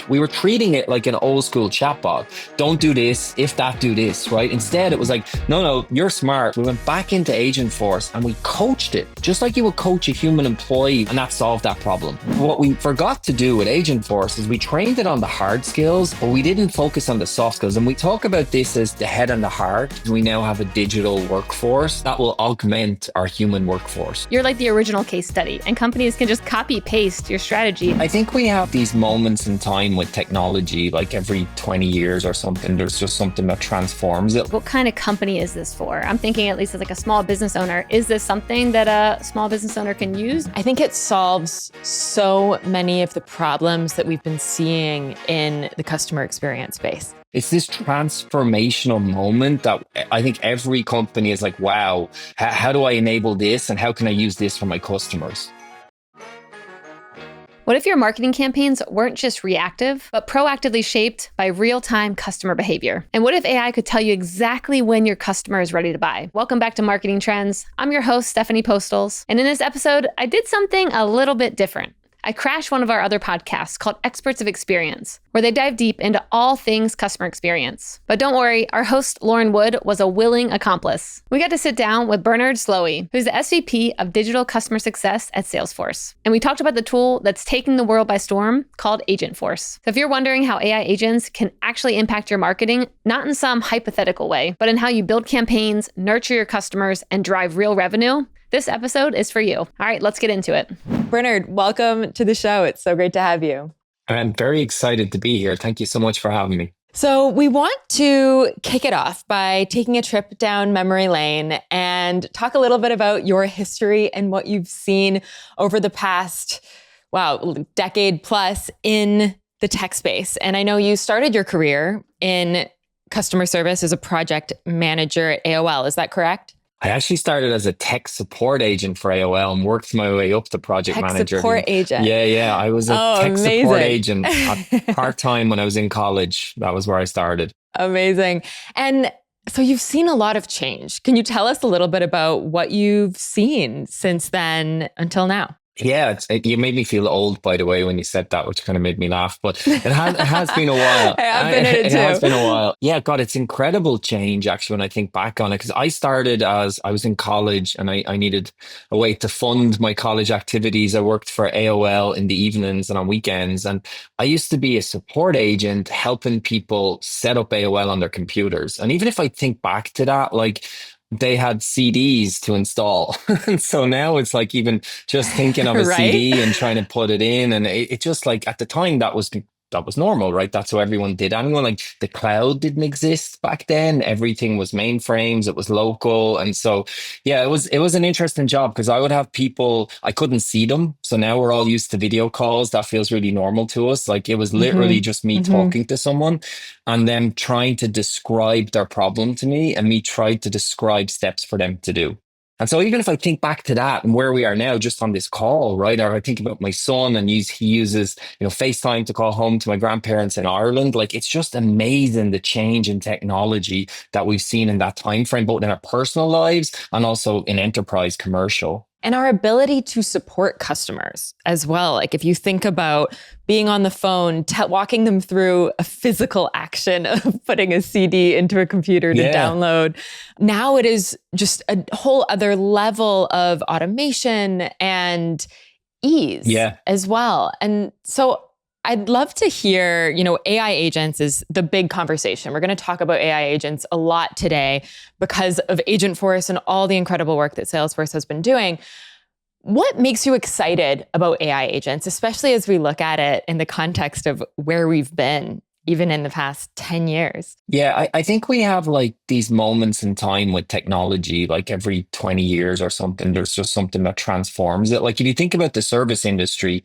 we were treating it like an old school chatbot. Don't do this, if that, do this, right? Instead, it was like, no, you're smart. We went back into Agentforce and we coached it, just like you would coach a human employee, and that solved that problem. What we forgot to do with Agentforce is we trained it on the hard skills, but we didn't focus on the soft skills. And we talk about this as the head and the heart. We now have a digital workforce that will augment our human workforce. You're like the original case study, and companies can just copy paste your strategy. I think we have these moments in time with technology, like every 20 years or something, there's just something that transforms it. What kind of company is this for? I'm thinking at least as like a small business owner, is this something that a small business owner can use? I think it solves so many of the problems that we've been seeing in the customer experience space. It's this transformational moment that I think every company is like, wow, how do I enable this? And how can I use this for my customers? What if your marketing campaigns weren't just reactive, but proactively shaped by real-time customer behavior? And what if AI could tell you exactly when your customer is ready to buy? Welcome back to Marketing Trends. I'm your host, Stephanie Postles. And in this episode, I did something a little bit different. I crashed one of our other podcasts called Experts of Experience, where they dive deep into all things customer experience. But don't worry, our host, Lauren Wood, was a willing accomplice. We got to sit down with Bernard Slowey, who's the SVP of Digital Customer Success at Salesforce. And we talked about the tool that's taking the world by storm called Agentforce. So if you're wondering how AI agents can actually impact your marketing, not in some hypothetical way, but in how you build campaigns, nurture your customers, and drive real revenue, this episode is for you. All right, let's get into it. Bernard, welcome to the show. It's so great to have you. I'm very excited to be here. Thank you so much for having me. So we want to kick it off by taking a trip down memory lane and talk a little bit about your history and what you've seen over the past, decade plus in the tech space. And I know you started your career in customer service as a project manager at AOL. Is that correct? I actually started as a tech support agent for AOL and worked my way up to project manager. Tech support agent. Yeah. I was a tech support agent part-time when I was in college. That was where I started. Amazing. And so you've seen a lot of change. Can you tell us a little bit about what you've seen since then until now? Yeah, you made me feel old, by the way, when you said that, which kind of made me laugh. But it has been a while. I have been in it too. It has been a while. Yeah, God, it's incredible change, actually, when I think back on it. Because I started as I was in college and I needed a way to fund my college activities. I worked for AOL in the evenings and on weekends. And I used to be a support agent helping people set up AOL on their computers. And even if I think back to that, they had CDs to install. And so now it's like even just thinking of a right? CD and trying to put it in. And it just like at the time that was normal, right? That's how everyone did. Anyone like the cloud didn't exist back then. Everything was mainframes. It was local. And so, yeah, it was an interesting job because I would have people, I couldn't see them. So now we're all used to video calls. That feels really normal to us. Like it was literally just me talking to someone and them trying to describe their problem to me and me trying to describe steps for them to do. And so even if I think back to that and where we are now just on this call, right? Or I think about my son and he uses, FaceTime to call home to my grandparents in Ireland. Like it's just amazing the change in technology that we've seen in that time frame, both in our personal lives and also in enterprise commercial. And our ability to support customers as well. Like if you think about being on the phone, walking them through a physical action of putting a CD into a computer to download. Now it is just a whole other level of automation and ease as well. And so I'd love to hear, AI agents is the big conversation. We're going to talk about AI agents a lot today because of Agentforce and all the incredible work that Salesforce has been doing. What makes you excited about AI agents, especially as we look at it in the context of where we've been, even in the past 10 years? Yeah, I think we have like these moments in time with technology, like every 20 years or something, there's just something that transforms it. Like if you think about the service industry,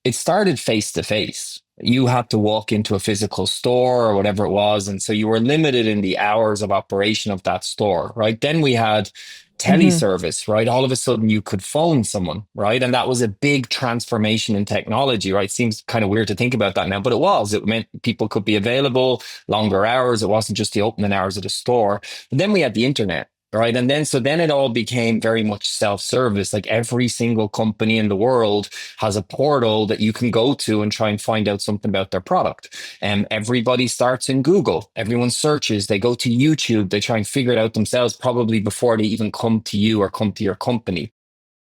it started face to face. You had to walk into a physical store or whatever it was. And so you were limited in the hours of operation of that store, right? Then we had teleservice, right? All of a sudden you could phone someone, right? And that was a big transformation in technology, right? Seems kind of weird to think about that now, but it was. It meant people could be available longer hours. It wasn't just the opening hours of the store. But then we had the internet. right? And then, so then it all became very much self-service. Like every single company in the world has a portal that you can go to and try and find out something about their product. And everybody starts in Google. Everyone searches, they go to YouTube, they try and figure it out themselves, probably before they even come to you or come to your company.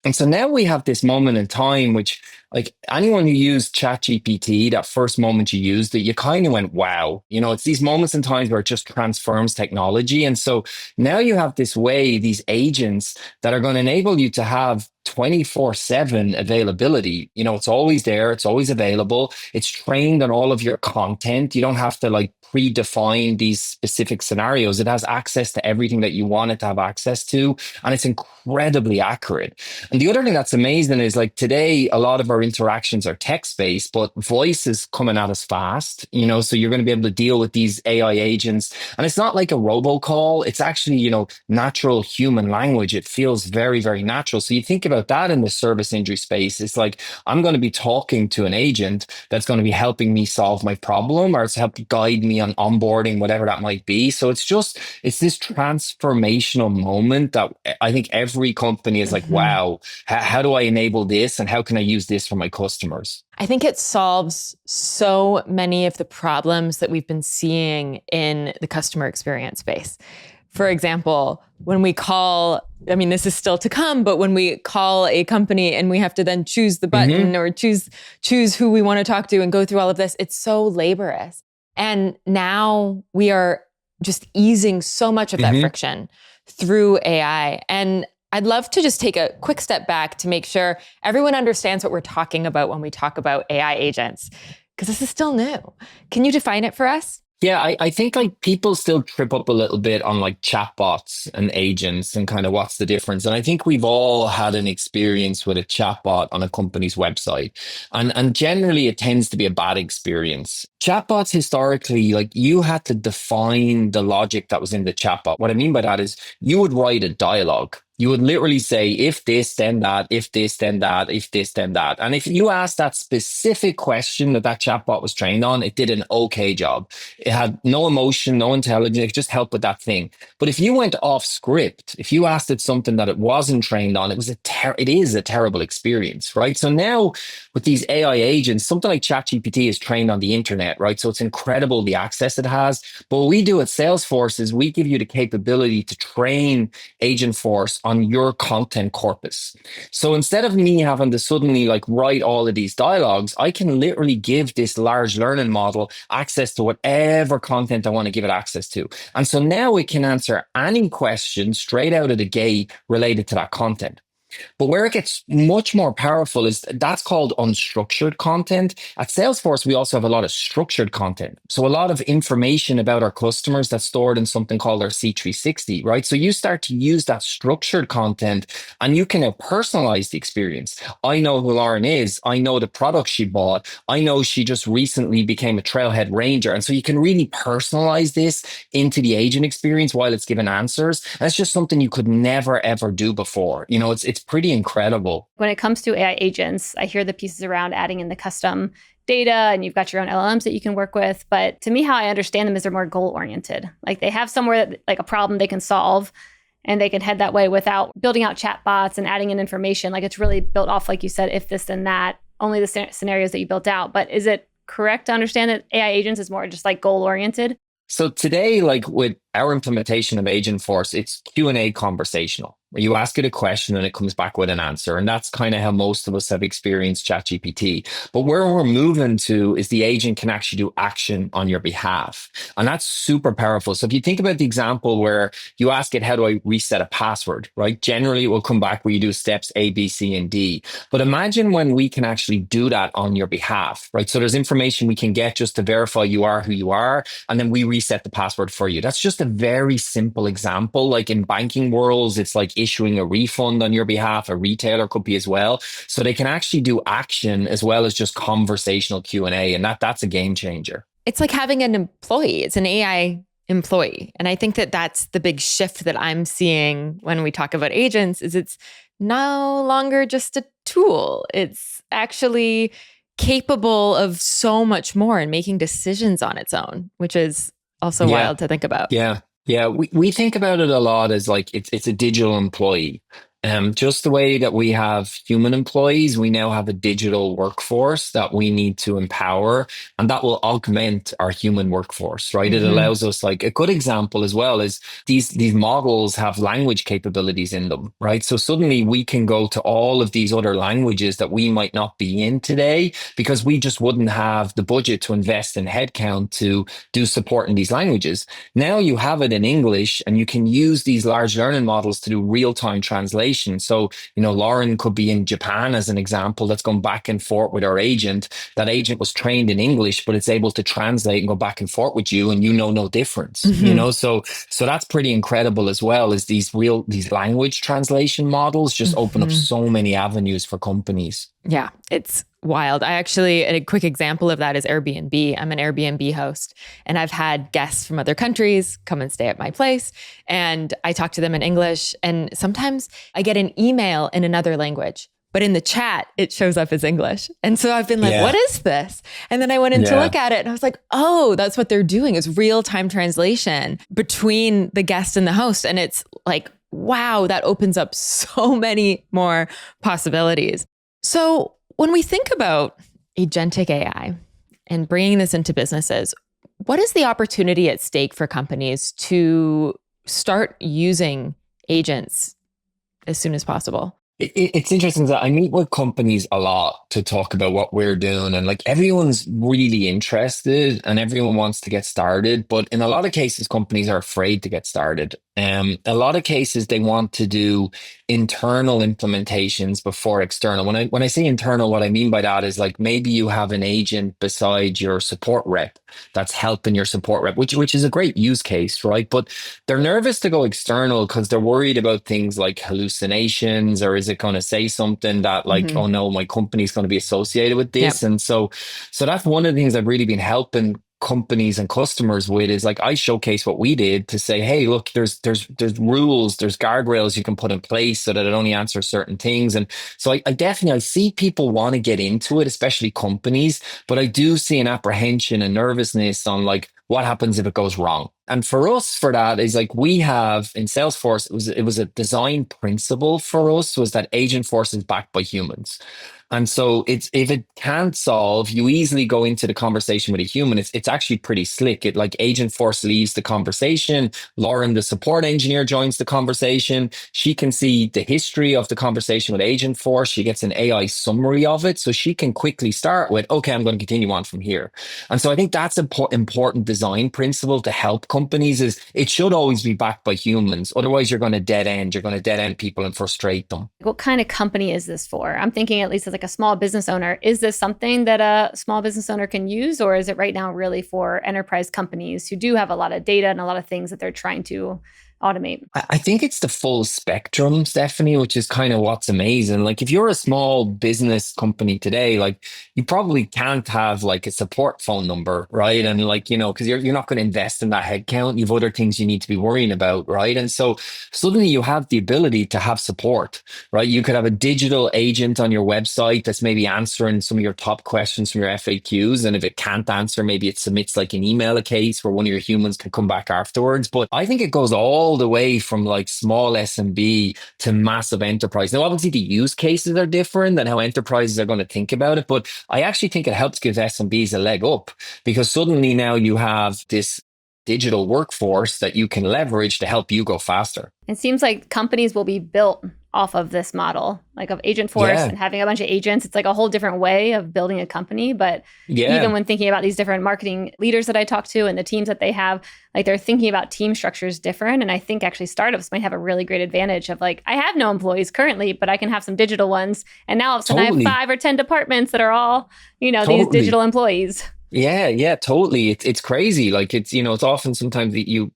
And so now we have this moment in time, which like anyone who used ChatGPT, that first moment you used it, you kind of went, wow, it's these moments in times where it just transforms technology. And so now you have this way, these agents that are going to enable you to have 24/7 availability. It's always there. It's always available. It's trained on all of your content. You don't have to like predefine these specific scenarios. It has access to everything that you want it to have access to. And it's incredibly accurate. And the other thing that's amazing is like today, a lot of our interactions are text-based, but voice is coming at us fast, so you're going to be able to deal with these AI agents. And it's not like a robocall. It's actually, natural human language. It feels very, very natural. So you think about that in the service industry space. It's like, I'm going to be talking to an agent that's going to be helping me solve my problem, or it's help guide me on onboarding, whatever that might be. So it's this transformational moment that I think every company is like, wow, how do I enable this? And how can I use this for my customers? I think it solves so many of the problems that we've been seeing in the customer experience space. For example, when we call, this is still to come, but when we call a company and we have to then choose the button or choose who we want to talk to and go through all of this, it's so laborious. And now we are just easing so much of that friction through AI. And I'd love to just take a quick step back to make sure everyone understands what we're talking about when we talk about AI agents, because this is still new. Can you define it for us? Yeah, I think like people still trip up a little bit on like chatbots and agents and kind of what's the difference. And I think we've all had an experience with a chatbot on a company's website. And generally it tends to be a bad experience. Chatbots historically, like you had to define the logic that was in the chatbot. What I mean by that is you would write a dialogue. You would literally say, if this, then that, if this, then that, if this, then that. And if you asked that specific question that chatbot was trained on, it did an okay job. It had no emotion, no intelligence, it just helped with that thing. But if you went off script, if you asked it something that it wasn't trained on, it is a terrible experience, right? So now with these AI agents, something like ChatGPT is trained on the internet, right? So it's incredible the access it has. But what we do at Salesforce is we give you the capability to train Agentforce on your content corpus. So instead of me having to suddenly like write all of these dialogues, I can literally give this large learning model access to whatever content I want to give it access to. And so now it can answer any question straight out of the gate related to that content. But where it gets much more powerful is that's called unstructured content. At Salesforce, we also have a lot of structured content. So a lot of information about our customers that's stored in something called our C360, right? So you start to use that structured content and you can now personalize the experience. I know who Lauren is. I know the product she bought. I know she just recently became a Trailhead Ranger. And so you can really personalize this into the agent experience while it's giving answers. That's just something you could never, ever do before. It's pretty incredible. When it comes to AI agents, I hear the pieces around adding in the custom data and you've got your own LLMs that you can work with. But to me, how I understand them is they're more goal oriented. Like they have somewhere that, like a problem they can solve and they can head that way without building out chatbots and adding in information. Like it's really built off, like you said, if this, then that, only the scenarios that you built out. But is it correct to understand that AI agents is more just like goal oriented? So today, like with our implementation of Agentforce, it's Q&A conversational, where you ask it a question and it comes back with an answer. And that's kind of how most of us have experienced ChatGPT. But where we're moving to is the agent can actually do action on your behalf. And that's super powerful. So if you think about the example where you ask it, how do I reset a password, right? Generally, it will come back where you do steps A, B, C, and D. But imagine when we can actually do that on your behalf, right? So there's information we can get just to verify you are who you are. And then we reset the password for you. That's just a very simple example. Like in banking worlds, it's like issuing a refund on your behalf. A retailer could be as well. So they can actually do action as well as just conversational Q&A. And that's a game changer. It's like having an employee. It's an AI employee. And I think that that's the big shift that I'm seeing when we talk about agents is it's no longer just a tool. It's actually capable of so much more and making decisions on its own, which is also wild to think about. Yeah. Yeah, we think about it a lot as like it's a digital employee. Just the way that we have human employees, we now have a digital workforce that we need to empower, and that will augment our human workforce, right? It Hmm. allows us, like a good example as well is these models have language capabilities in them, right? So suddenly we can go to all of these other languages that we might not be in today because we just wouldn't have the budget to invest in headcount to do support in these languages. Now you have it in English and you can use these large learning models to do real-time translation. So, Lauren could be in Japan as an example that's gone back and forth with our agent. That agent was trained in English, but it's able to translate and go back and forth with you and no difference, Hmm. So that's pretty incredible as well as these language translation models just open up Hmm. so many avenues for companies. Yeah, it's wild. A quick example of that is Airbnb. I'm an Airbnb host, and I've had guests from other countries come and stay at my place, and I talk to them in English, and sometimes I get an email in another language. But in the chat, it shows up as English. And so I've been like, what Yeah. is this? And then I went in to Yeah. look at it and I was like, oh, that's what they're doing is real time translation between the guest and the host. And it's like, wow, that opens up so many more possibilities. So when we think about agentic AI and bringing this into businesses, what is the opportunity at stake for companies to start using agents as soon as possible? It's interesting that I meet with companies a lot to talk about what we're doing, and like everyone's really interested and everyone wants to get started. But in a lot of cases, companies are afraid to get started. A lot of cases, they want to do internal implementations before external. When I say internal, what I mean by that is like maybe you have an agent beside your support rep that's helping your support rep, which is a great use case, right? But they're nervous to go external because they're worried about things like hallucinations, or is it going to say something that like, Hmm. oh no, my company's going to be associated with this. Yep. And so that's one of the things I've really been helping companies and customers with is like I showcase what we did to say, hey, look, there's rules, there's guardrails you can put in place so that it only answers certain things. And so I definitely I see people want to get into it, especially companies, but I do see an apprehension and nervousness on like what happens if it goes wrong. And for us, for that is like we have in Salesforce, it was a design principle for us was that Agentforce is backed by humans. And so it's if it can't solve, you easily go into the conversation with a human. It's actually pretty slick. It like Agentforce leaves the conversation. Lauren, the support engineer, joins the conversation. She can see the history of the conversation with Agentforce. She gets an AI summary of it, so she can quickly start with, okay, I'm going to continue on from here. And so I think that's an important design principle to help companies is it should always be backed by humans. Otherwise, you're going to dead end. You're going to dead end people and frustrate them. What kind of company is this for? I'm thinking at least as like a small business owner. Is this something that a small business owner can use, or is it right now really for enterprise companies who do have a lot of data and a lot of things that they're trying to automate? I think it's the full spectrum, Stephanie, which is kind of what's amazing. Like if you're a small business company today, like you probably can't have like a support phone number, right? And like, because you're not going to invest in that headcount. You've other things you need to be worrying about, right? And so suddenly you have the ability to have support, right? You could have a digital agent on your website that's maybe answering some of your top questions from your FAQs. And if it can't answer, maybe it submits like an email a case where one of your humans can come back afterwards. But I think it goes all the way from like small SMB to massive enterprise. Now, obviously, the use cases are different and how enterprises are going to think about it, but I actually think it helps give SMBs a leg up because suddenly now you have this digital workforce that you can leverage to help you go faster. It seems like companies will be built off of this model, like of Agentforce Yeah, and having a bunch of agents. It's like a whole different way of building a company. But even yeah, when thinking about these different marketing leaders that I talk to and the teams that they have, like they're thinking about team structures different. And I think actually startups might have a really great advantage of like, I have no employees currently, but I can have some digital ones. And now all of a sudden totally. I have 5 or 10 departments that are all, these Totally. digital employees. Yeah, totally. It's crazy. Like it's often sometimes that you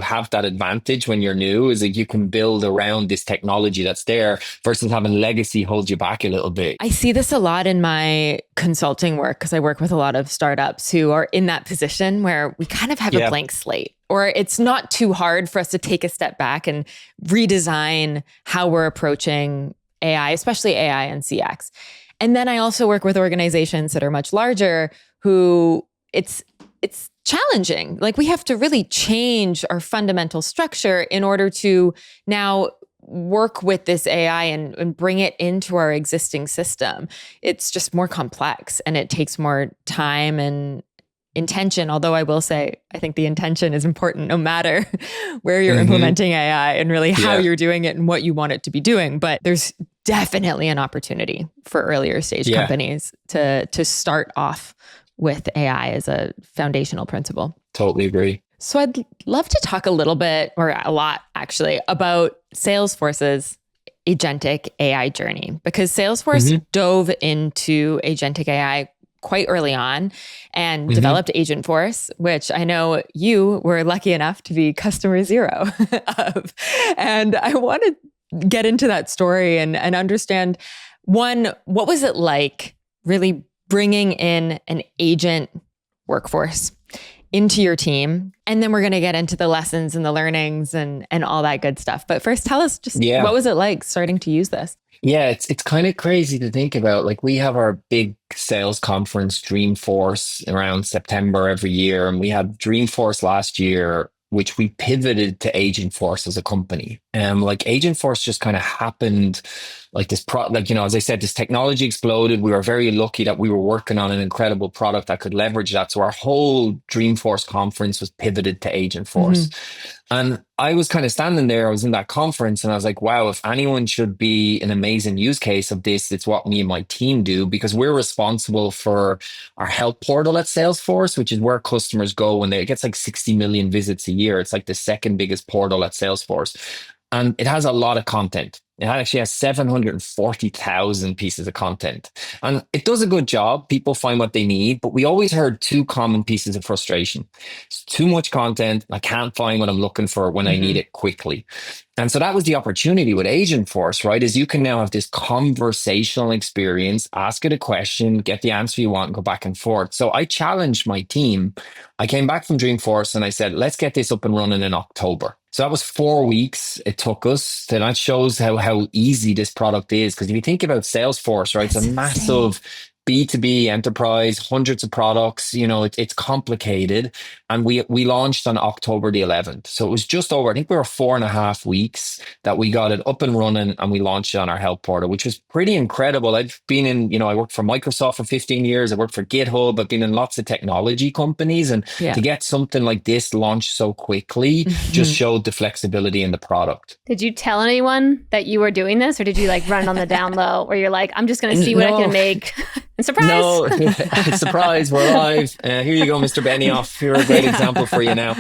have that advantage when you're new is that you can build around this technology that's there versus having legacy hold you back a little bit. I see this a lot in my consulting work because I work with a lot of startups who are in that position where we kind of have a Yeah. blank slate, or it's not too hard for us to take a step back and redesign how we're approaching AI, especially AI and CX. And then I also work with organizations that are much larger who it's challenging. Like, we have to really change our fundamental structure in order to now work with this AI and bring it into our existing system. It's just more complex and it takes more time and intention. Although I will say, I think the intention is important no matter where you're implementing AI and really how you're doing it and what you want it to be doing. But there's definitely an opportunity for earlier stage companies to start off with AI as a foundational principle. Totally agree. So I'd love to talk a little bit, or a lot actually, about Salesforce's agentic AI journey, because Salesforce dove into agentic AI quite early on and developed Agentforce, which I know you were lucky enough to be customer zero of. And I want to get into that story and understand, one, what was it like really bringing in an agent workforce into your team? And then we're going to get into the lessons and the learnings and all that good stuff. But first, tell us just what was it like starting to use this? Yeah, it's kind of crazy to think about. Like, we have our big sales conference, Dreamforce, around September every year. And we had Dreamforce last year, which we pivoted to Agentforce as a company. Like, Agentforce just kind of happened like this, as I said, this technology exploded. We were very lucky that we were working on an incredible product that could leverage that. So our whole Dreamforce conference was pivoted to Agentforce. And I was kind of standing there, I was in that conference and I was like, wow, if anyone should be an amazing use case of this, it's what me and my team do, because we're responsible for our help portal at Salesforce, which is where customers go when it gets like 60 million visits a year. It's like the second biggest portal at Salesforce. And it has a lot of content. It actually has 740,000 pieces of content. And it does a good job. People find what they need. But we always heard two common pieces of frustration. It's too much content. I can't find what I'm looking for when I need it quickly. And so that was the opportunity with Agentforce, right? Is you can now have this conversational experience, ask it a question, get the answer you want, and go back and forth. So I challenged my team. I came back from Dreamforce and I said, let's get this up and running in October. So that was 4 weeks it took us. So that shows how easy this product is. Because if you think about Salesforce, right, it's a massive B2B enterprise, hundreds of products, it's complicated. And we launched on October the 11th. So it was just over, I think we were 4.5 weeks that we got it up and running and we launched it on our help portal, which was pretty incredible. I've been in, I worked for Microsoft for 15 years. I worked for GitHub. I've been in lots of technology companies, and to get something like this launched so quickly just showed the flexibility in the product. Did you tell anyone that you were doing this, or did you like run it on the down low where you're like, I'm just going to see what I can make? And surprise! No, surprise, we're live. Here you go, Mr. Benioff. You're a great example for you now.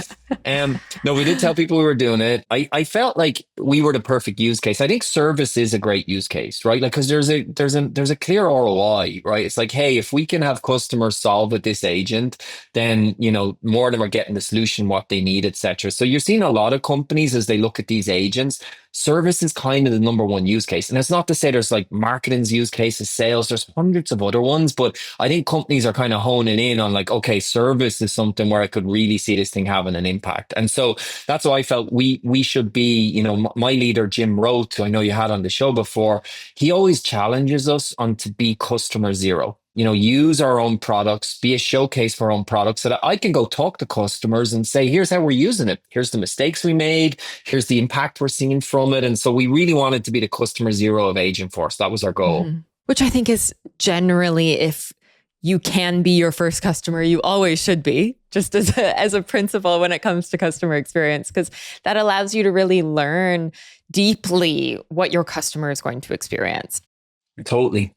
No, we did tell people we were doing it. I felt like we were the perfect use case. I think service is a great use case, right? Like, because there's a clear ROI, right? It's like, hey, if we can have customers solve with this agent, then more of them are getting the solution what they need, etc. So you're seeing a lot of companies as they look at these agents. Service is kind of the number one use case. And it's not to say there's like marketing's use cases, sales, there's hundreds of other ones, but I think companies are kind of honing in on like, okay, service is something where I could really see this thing having an impact. And so that's why I felt we should be, my leader, Jim Roth, who I know you had on the show before, he always challenges us on to be customer zero. Use our own products, be a showcase for our own products so that I can go talk to customers and say, here's how we're using it. Here's the mistakes we made. Here's the impact we're seeing from it. And so we really wanted to be the customer zero of Agentforce. That was our goal. Which I think is generally, if you can be your first customer, you always should be, just as a principle when it comes to customer experience, because that allows you to really learn deeply what your customer is going to experience. Totally.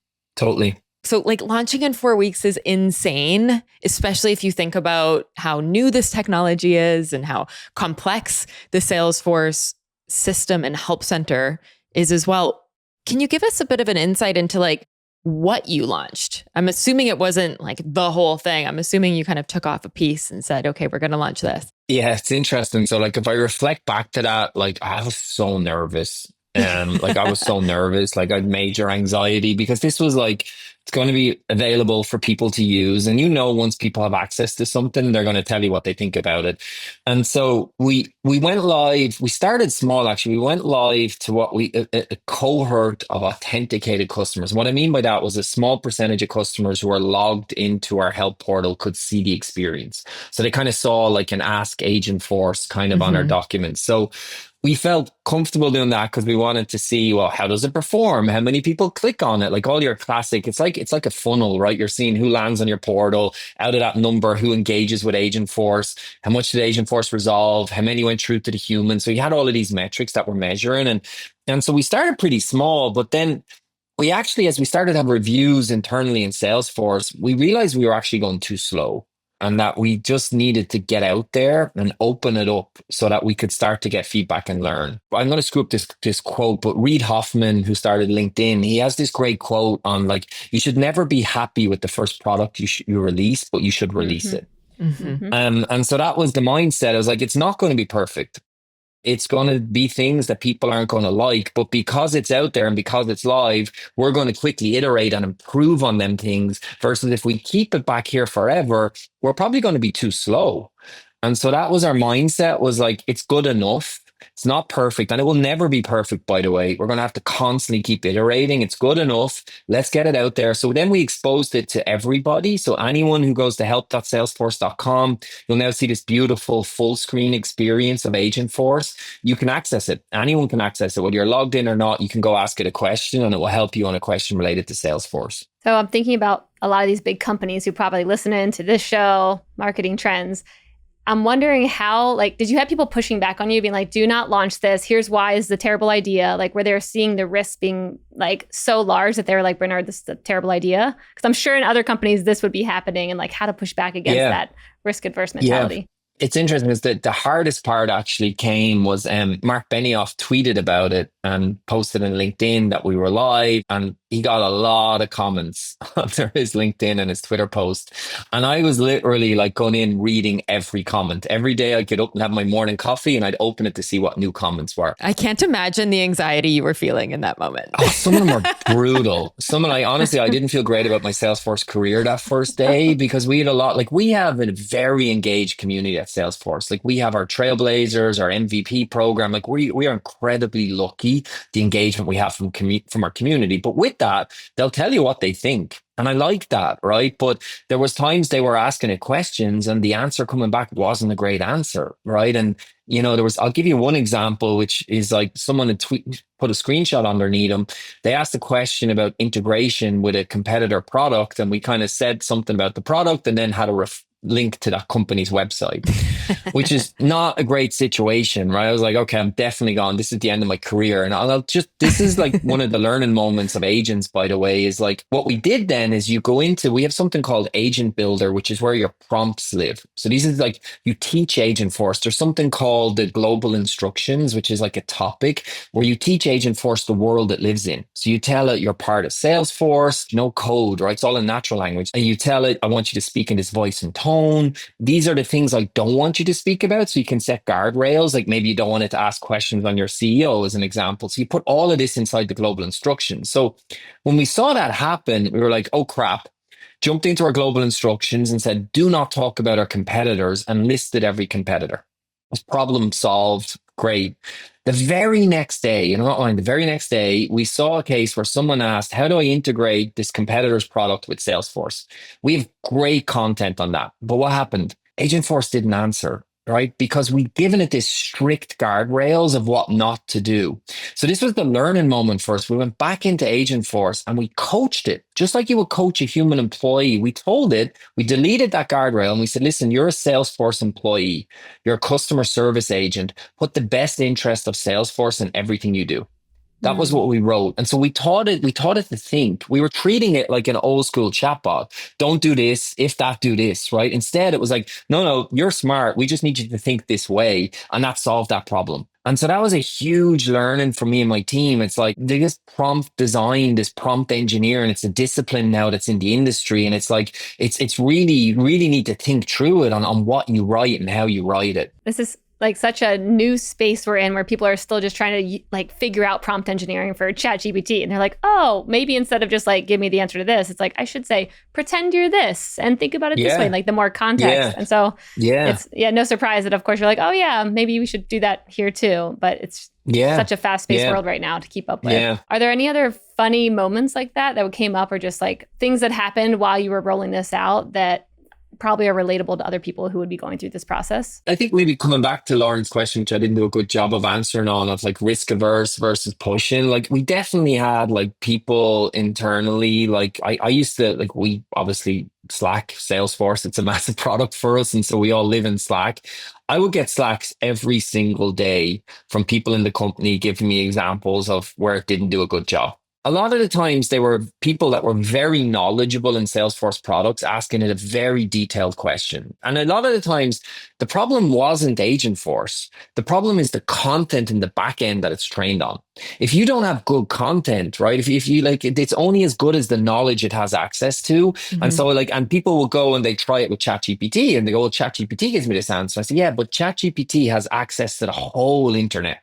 So like launching in 4 weeks is insane, especially if you think about how new this technology is and how complex the Salesforce system and help center is as well. Can you give us a bit of an insight into like what you launched? I'm assuming it wasn't like the whole thing. I'm assuming you kind of took off a piece and said, okay, we're going to launch this. Yeah, it's interesting. So like if I reflect back to that, like I was so nervous. I was so nervous, like I had major anxiety because this was like It's going to be available for people to use. And once people have access to something, they're going to tell you what they think about it. And so we went live. We started small, actually. We went live to a cohort of authenticated customers. What I mean by that was a small percentage of customers who are logged into our help portal could see the experience. So they kind of saw like an Ask Agentforce kind of on our documents. So we felt comfortable doing that because we wanted to see, well, how does it perform? How many people click on it? Like all your classic, it's like a funnel, right? You're seeing who lands on your portal, out of that number, who engages with Agentforce, how much did Agentforce resolve, how many went through to the human. So you had all of these metrics that we're measuring. And so we started pretty small, but then we actually, as we started to have reviews internally in Salesforce, we realized we were actually going too slow. And that we just needed to get out there and open it up so that we could start to get feedback and learn. I'm going to screw up this quote, but Reid Hoffman, who started LinkedIn, he has this great quote on like, you should never be happy with the first product you release, but you should release it. And so that was the mindset. I was like, it's not going to be perfect. It's going to be things that people aren't going to like, but because it's out there and because it's live, we're going to quickly iterate and improve on them things versus if we keep it back here forever, we're probably going to be too slow. And so that was our mindset, was like, it's good enough. It's not perfect, and it will never be perfect, by the way. We're going to have to constantly keep iterating. It's good enough. Let's get it out there. So then we exposed it to everybody. So anyone who goes to help.salesforce.com, you'll now see this beautiful full screen experience of Agentforce. You can access it. Anyone can access it. Whether you're logged in or not, you can go ask it a question and it will help you on a question related to Salesforce. So I'm thinking about a lot of these big companies who probably listen in to this show, Marketing Trends. I'm wondering how, like, did you have people pushing back on you being like, do not launch this. Here's why is the terrible idea. Like where they're seeing the risk being like so large that they were like, Bernard, this is a terrible idea. Because I'm sure in other companies, this would be happening and like how to push back against that risk adverse mentality. Yeah. It's interesting is that the hardest part actually was Mark Benioff tweeted about it and posted on LinkedIn that we were live, and he got a lot of comments under his LinkedIn and his Twitter post. And I was literally like going in reading every comment. Every day I could have my morning coffee and I'd open it to see what new comments were. I can't imagine the anxiety you were feeling in that moment. Oh, some of them were brutal. I didn't feel great about my Salesforce career that first day because we had a lot, like we have a very engaged community at Salesforce. Like we have our Trailblazers, our MVP program. Like we are incredibly lucky the engagement we have from our community. But with that, they'll tell you what they think. And I like that, right? But there was times they were asking it questions and the answer coming back wasn't a great answer, right? And, I'll give you one example, which is like someone had put a screenshot underneath them. They asked a question about integration with a competitor product. And we kind of said something about the product and then had a link to that company's website, which is not a great situation, right? I was like, okay, I'm definitely gone. This is the end of my career. And this is like one of the learning moments of agents, by the way, is like what we did then is we have something called Agent Builder, which is where your prompts live. So these is like, you teach Agentforce. There's something called the global instructions, which is like a topic where you teach Agentforce the world it lives in. So you tell it you're part of Salesforce, no code, right? It's all in natural language. And you tell it, I want you to speak in this voice and tone. These are the things I don't want you to speak about. So you can set guardrails. Like maybe you don't want it to ask questions on your CEO as an example. So you put all of this inside the global instructions. So when we saw that happen, we were like, oh crap, jumped into our global instructions and said, do not talk about our competitors, and listed every competitor. This problem solved. Great. The very next day, we saw a case where someone asked, how do I integrate this competitor's product with Salesforce? We have great content on that. But what happened? Agentforce didn't answer, right? Because we'd given it this strict guardrails of what not to do. So this was the learning moment for us. We went back into Agentforce and we coached it, just like you would coach a human employee. We told it, we deleted that guardrail and we said, listen, you're a Salesforce employee. You're a customer service agent. Put the best interest of Salesforce in everything you do. That was what we wrote. And so we taught it to think. We were treating it like an old school chatbot. Don't do this, if that, do this, right? Instead, it was like, no, you're smart. We just need you to think this way. And that solved that problem. And so that was a huge learning for me and my team. It's like they just prompt design, this prompt engineer, and it's a discipline now that's in the industry. And it's like, it's really, really need to think through it on what you write and how you write it. This is like such a new space we're in where people are still just trying to like figure out prompt engineering for ChatGPT. And they're like, oh, maybe instead of just like, give me the answer to this, it's like, I should say, pretend you're this and think about it this way, like the more context. And so it's, no surprise that of course you're like, oh yeah, maybe we should do that here too. But it's such a fast-paced world right now to keep up with. Are there any other funny moments like that came up, or just like things that happened while you were rolling this out that probably are relatable to other people who would be going through this process? I think maybe coming back to Lauren's question, which I didn't do a good job of answering on, of like risk averse versus pushing. Like we definitely had like people internally, like I used to, like we obviously Slack, Salesforce, it's a massive product for us. And so we all live in Slack. I would get Slacks every single day from people in the company giving me examples of where it didn't do a good job. A lot of the times they were people that were very knowledgeable in Salesforce products asking it a very detailed question. And a lot of the times the problem wasn't Agentforce. The problem is the content in the back end that it's trained on. If you don't have good content, right? If you like, it's only as good as the knowledge it has access to. Mm-hmm. And so like, and people will go and they try it with ChatGPT and they go, well, ChatGPT gives me this answer. I say, yeah, but ChatGPT has access to the whole internet.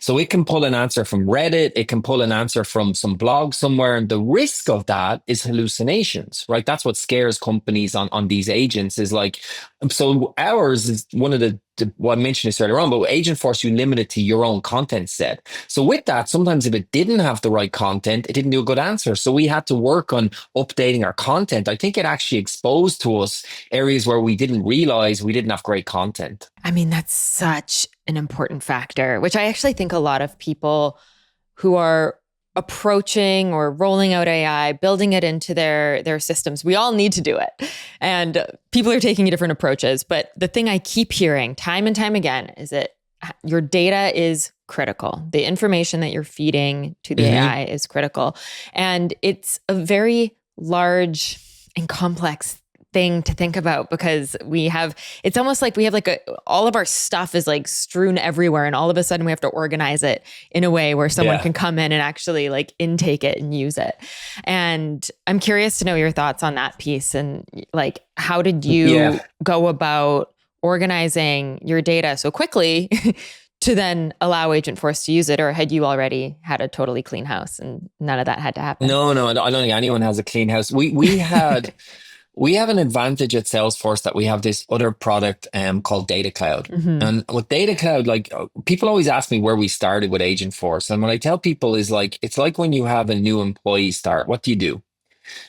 So it can pull an answer from Reddit, it can pull an answer from some blog somewhere. And the risk of that is hallucinations, right? That's what scares companies on these agents is like, so ours is one of the well, I mentioned this earlier on, but with Agentforce, you limit it to your own content set. So with that, sometimes if it didn't have the right content, it didn't do a good answer. So we had to work on updating our content. I think it actually exposed to us areas where we didn't realize we didn't have great content. I mean, that's such an important factor, which I actually think a lot of people who are approaching or rolling out AI, building it into their systems. We all need to do it. And people are taking different approaches. But the thing I keep hearing time and time again is that your data is critical. The information that you're feeding to the AI is critical. And it's a very large and complex thing to think about because it's almost like we have all of our stuff is like strewn everywhere, and all of a sudden we have to organize it in a way where someone can come in and actually like intake it and use it. And I'm curious to know your thoughts on that piece, and like, how did you go about organizing your data so quickly to then allow Agentforce to use it? Or had you already had a totally clean house and none of that had to happen? No, I don't think anyone has a clean house. We had we have an advantage at Salesforce that we have this other product called Data Cloud. Mm-hmm. And with Data Cloud, like people always ask me where we started with Agentforce. And what I tell people is like, it's like when you have a new employee start, what do?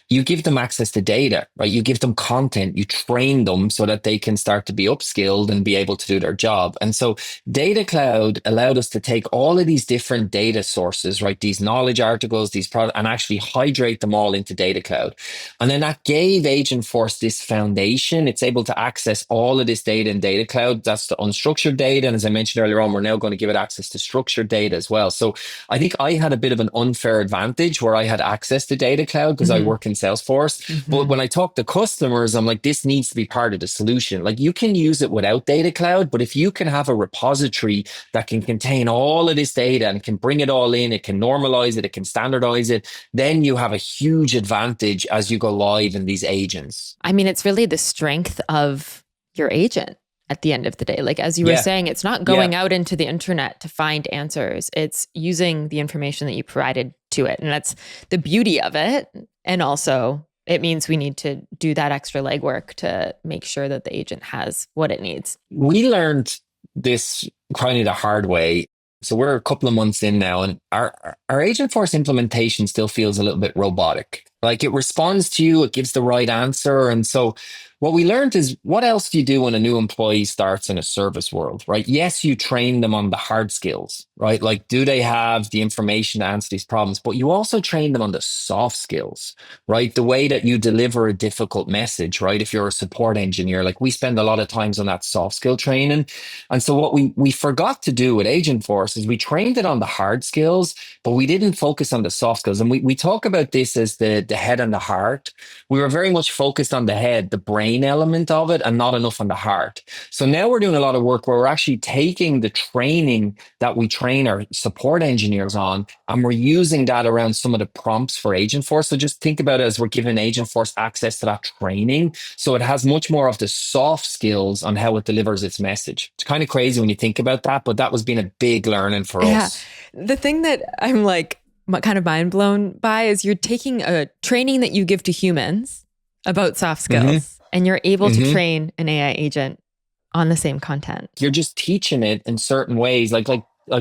You give them access to data, right? You give them content, you train them so that they can start to be upskilled and be able to do their job. And so Data Cloud allowed us to take all of these different data sources, right? These knowledge articles, these products, and actually hydrate them all into Data Cloud. And then that gave Agentforce this foundation. It's able to access all of this data in Data Cloud. That's the unstructured data. And as I mentioned earlier on, we're now going to give it access to structured data as well. So I think I had a bit of an unfair advantage where I had access to Data Cloud because I work in Salesforce. Mm-hmm. But when I talk to customers, I'm like, this needs to be part of the solution. Like you can use it without Data Cloud, but if you can have a repository that can contain all of this data and can bring it all in, it can normalize it, it can standardize it, then you have a huge advantage as you go live in these agents. I mean, it's really the strength of your agent at the end of the day. Like, as you were saying, it's not going out into the internet to find answers. It's using the information that you provided to it. And that's the beauty of it. And also, it means we need to do that extra legwork to make sure that the agent has what it needs. We learned this kind of the hard way. So we're a couple of months in now, and our Agentforce implementation still feels a little bit robotic. Like it responds to you, it gives the right answer. And so what we learned is, what else do you do when a new employee starts in a service world, right? Yes, you train them on the hard skills, right? Like, do they have the information to answer these problems? But you also train them on the soft skills, right? The way that you deliver a difficult message, right? If you're a support engineer, like we spend a lot of times on that soft skill training. And so what we forgot to do with Agentforce is we trained it on the hard skills, but we didn't focus on the soft skills. And we talk about this as the the head and the heart. We were very much focused on the head, the brain element of it, and not enough on the heart. So now we're doing a lot of work where we're actually taking the training that we train our support engineers on, and we're using that around some of the prompts for Agentforce. So just think about it as we're giving Agentforce access to that training. So it has much more of the soft skills on how it delivers its message. It's kind of crazy when you think about that, but that was being a big learning for us. The thing that I'm like kind of mind blown by is you're taking a training that you give to humans about soft skills and you're able to train an AI agent on the same content. You're just teaching it in certain ways. Like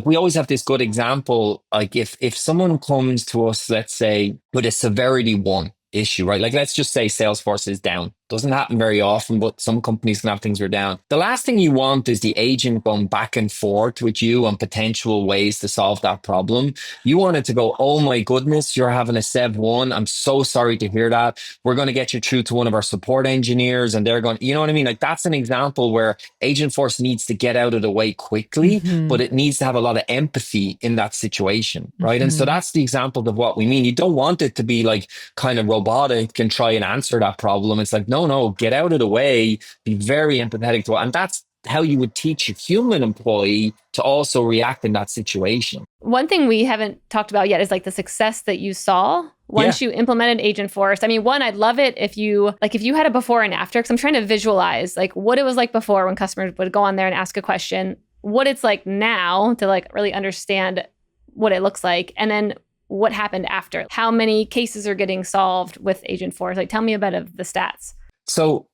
we always have this good example. Like if someone comes to us, let's say with a severity 1 issue, right? Like let's just say Salesforce is down. Doesn't happen very often, but some companies can have things that are down. The last thing you want is the agent going back and forth with you on potential ways to solve that problem. You want it to go, oh my goodness, you're having a Sev 1. I'm so sorry to hear that. We're going to get you through to one of our support engineers and they're going, you know what I mean? Like that's an example where Agentforce needs to get out of the way quickly, but it needs to have a lot of empathy in that situation, right? And so that's the example of what we mean. You don't want it to be like kind of robotic and try and answer that problem. It's like, no, get out of the way, be very empathetic to it. And that's how you would teach a human employee to also react in that situation. One thing we haven't talked about yet is like the success that you saw once you implemented Agentforce. I mean, one, I'd love it if you had a before and after, because I'm trying to visualize like what it was like before when customers would go on there and ask a question, what it's like now to like really understand what it looks like. And then what happened after, how many cases are getting solved with Agentforce. Like, tell me about the stats. So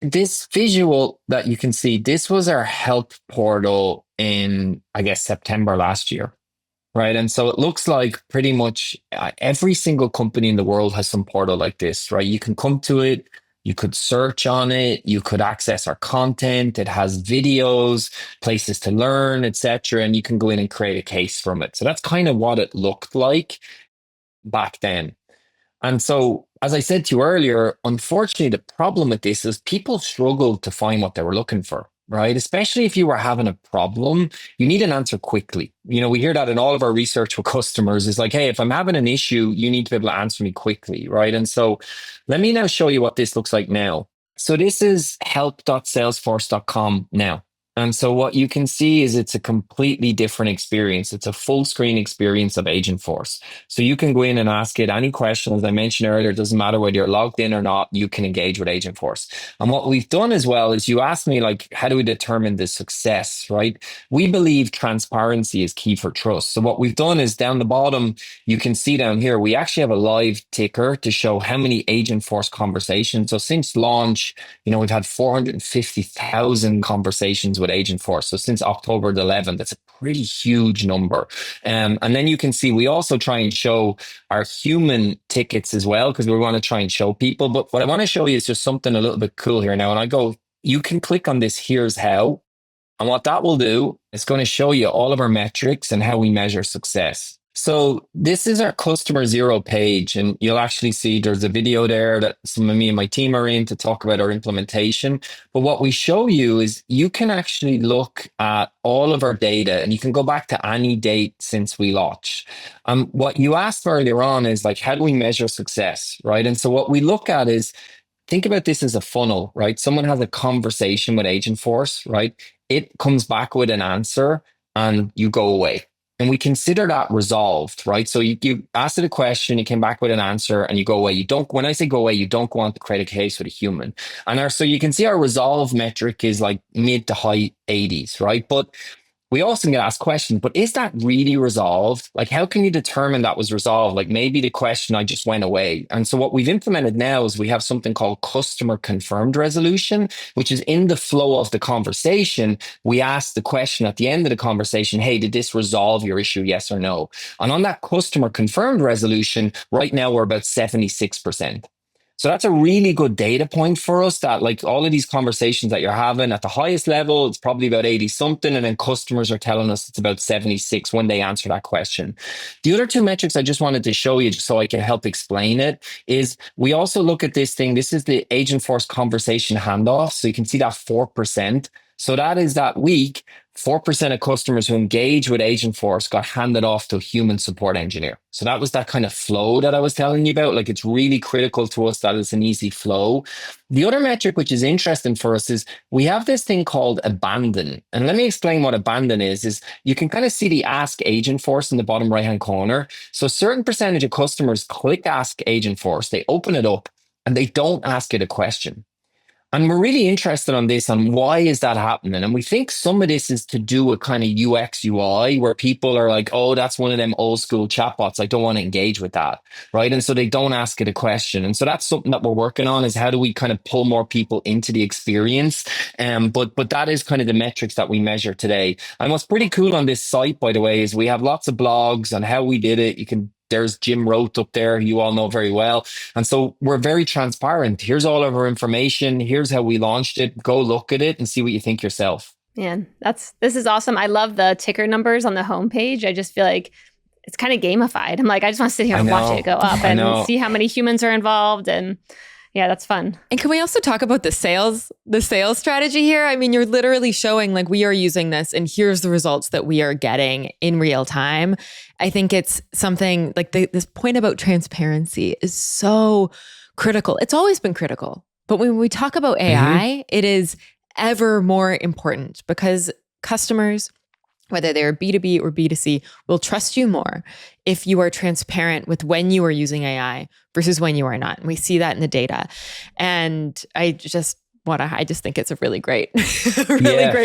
this visual that you can see, this was our help portal in, I guess, September last year, right? And so it looks like pretty much every single company in the world has some portal like this, right? You can come to it, you could search on it, you could access our content. It has videos, places to learn, etc. And you can go in and create a case from it. So that's kind of what it looked like back then. And so, as I said to you earlier, unfortunately, the problem with this is people struggled to find what they were looking for, right? Especially if you were having a problem, you need an answer quickly. You know, we hear that in all of our research with customers is like, hey, if I'm having an issue, you need to be able to answer me quickly, right? And so let me now show you what this looks like now. So this is help.salesforce.com now. And so what you can see is it's a completely different experience. It's a full screen experience of Agentforce. So you can go in and ask it any question. As I mentioned earlier, it doesn't matter whether you're logged in or not, you can engage with Agentforce. And what we've done as well is you asked me, like, how do we determine the success, right? We believe transparency is key for trust. So what we've done is down the bottom, you can see down here, we actually have a live ticker to show how many Agentforce conversations. So since launch, you know, we've had 450,000 conversations with Agentforce. So since October the 11th, that's a pretty huge number. And then you can see we also try and show our human tickets as well, because we want to try and show people. But what I want to show you is just something a little bit cool here now. And I go, you can click on this, here's how. And what that will do, it's going to show you all of our metrics and how we measure success. So this is our customer zero page, and you'll actually see there's a video there that some of me and my team are in to talk about our implementation. But what we show you is you can actually look at all of our data and you can go back to any date since we launched. What you asked earlier on is like, how do we measure success, right? And so what we look at is, think about this as a funnel, right? Someone has a conversation with Agentforce, right? It comes back with an answer and you go away. And we consider that resolved, right? So you asked it a question, you came back with an answer, and you go away. You don't, when I say go away, you don't go on to create a case with a human. And so you can see our resolve metric is like mid to high 80s, right? But we also get asked questions, but is that really resolved? Like, how can you determine that was resolved? Like maybe the question, I just went away. And so what we've implemented now is we have something called customer confirmed resolution, which is in the flow of the conversation. We ask the question at the end of the conversation, hey, did this resolve your issue? Yes or no? And on that customer confirmed resolution, right now we're about 76%. So that's a really good data point for us, that like all of these conversations that you're having at the highest level, it's probably about 80 something. And then customers are telling us it's about 76 when they answer that question. The other two metrics I just wanted to show you, just so I can help explain it, is we also look at this thing. This is the Agentforce conversation handoff. So you can see that 4%. So that is that week, 4% of customers who engage with Agentforce got handed off to a human support engineer. So that was that kind of flow that I was telling you about. Like, it's really critical to us that it's an easy flow. The other metric, which is interesting for us, is we have this thing called abandon. And let me explain what abandon is you can kind of see the Ask Agentforce in the bottom right-hand corner. So a certain percentage of customers click Ask Agentforce, they open it up, and they don't ask it a question. And we're really interested on this, on why is that happening? And we think some of this is to do with kind of UX UI, where people are like, oh, that's one of them old school chatbots. I don't want to engage with that, right? And so they don't ask it a question. And so that's something that we're working on, is how do we kind of pull more people into the experience? But that is kind of the metrics that we measure today. And what's pretty cool on this site, by the way, is we have lots of blogs on how we did it. There's Jim Roth up there, you all know very well. And so we're very transparent. Here's all of our information. Here's how we launched it. Go look at it and see what you think yourself. Man, this is awesome. I love the ticker numbers on the homepage. I just feel like it's kind of gamified. I'm like, I just want to sit here and watch it go up and see how many humans are involved. And yeah, that's fun. And can we also talk about the sales strategy here? I mean, you're literally showing like, we are using this and here's the results that we are getting in real time. I think it's something like this point about transparency is so critical. It's always been critical. But when we talk about AI, it is ever more important because customers, whether they're B2B or B2C, will trust you more if you are transparent with when you are using AI versus when you are not. And we see that in the data. And I just think it's a really great, great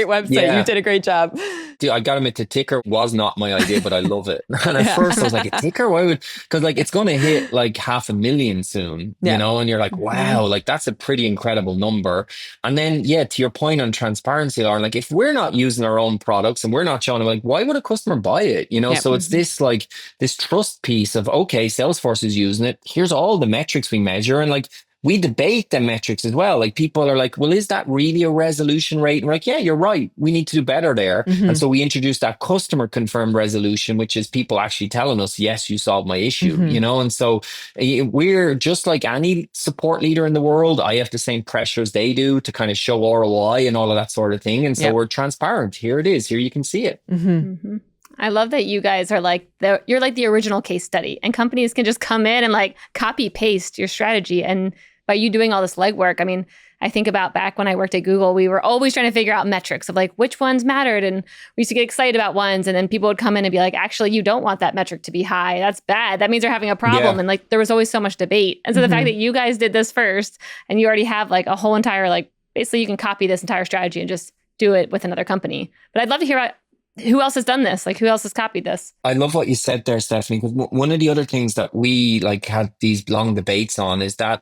website. Yeah. You did a great job. Dude, I got to admit, the ticker was not my idea, but I love it. And at first I was like, a ticker? Why would, because like it's going to hit like 500,000 soon, you know, and you're like, wow, like that's a pretty incredible number. And then, to your point on transparency, Lauren, like if we're not using our own products and we're not showing them, like, why would a customer buy it? You know, so it's this like this trust piece of, okay, Salesforce is using it. Here's all the metrics we measure. And like, we debate the metrics as well. Like people are like, well, is that really a resolution rate? And we're like, yeah, you're right. We need to do better there. And so we introduced that customer confirmed resolution, which is people actually telling us, yes, you solved my issue, you know? And so we're just like any support leader in the world. I have the same pressures they do to kind of show ROI and all of that sort of thing. And so we're transparent. Here it is. Here you can see it. I love that you guys are like, you're like the original case study, and companies can just come in and like copy paste your strategy. And by you doing all this legwork, I mean, I think about back when I worked at Google, we were always trying to figure out metrics of like which ones mattered. And we used to get excited about ones. And then people would come in and be like, actually, you don't want that metric to be high. That's bad. That means they're having a problem. And like, there was always so much debate. And so the fact that you guys did this first and you already have like a whole entire, like, basically you can copy this entire strategy and just do it with another company. But I'd love to hear about who else has done this? Like, who else has copied this? I love what you said there, Stephanie, because one of the other things that we like had these long debates on is that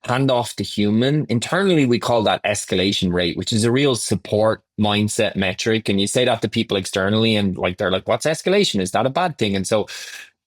handoff to human. Internally, we call that escalation rate, which is a real support mindset metric. And you say that to people externally and like, they're like, what's escalation? Is that a bad thing? And so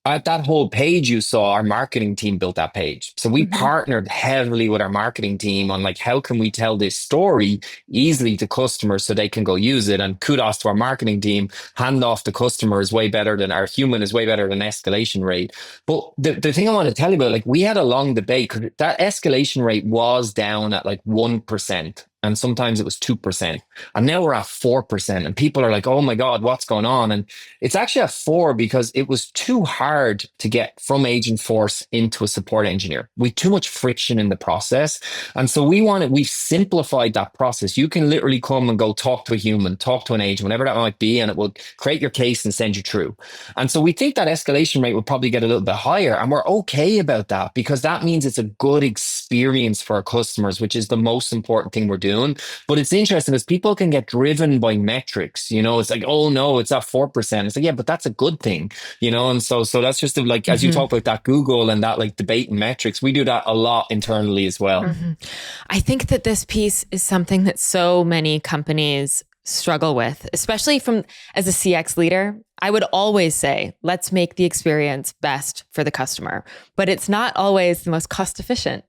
at that whole page you saw, our marketing team built that page. So we partnered heavily with our marketing team on like, how can we tell this story easily to customers so they can go use it? And kudos to our marketing team. Handoff to customer is way better than our human is way better than escalation rate. But the thing I want to tell you about, like we had a long debate because that escalation rate was down at like 1%. And sometimes it was 2%. And now we're at 4%. And people are like, oh my God, what's going on? And it's actually at 4 because it was too hard to get from Agentforce into a support engineer. We too much friction in the process. And so we've simplified that process. You can literally come and go talk to a human, talk to an agent, whatever that might be, and it will create your case and send you through. And so we think that escalation rate will probably get a little bit higher. And we're okay about that because that means it's a good experience for our customers, which is the most important thing we're doing. But it's interesting because people can get driven by metrics, you know, it's like, oh no, it's at 4%. It's like, yeah, but that's a good thing, you know? And so that's just like, as you talk about that Google and that like debate and metrics, we do that a lot internally as well. I think that this piece is something that so many companies struggle with, especially as a CX leader. I would always say, let's make the experience best for the customer, but it's not always the most cost efficient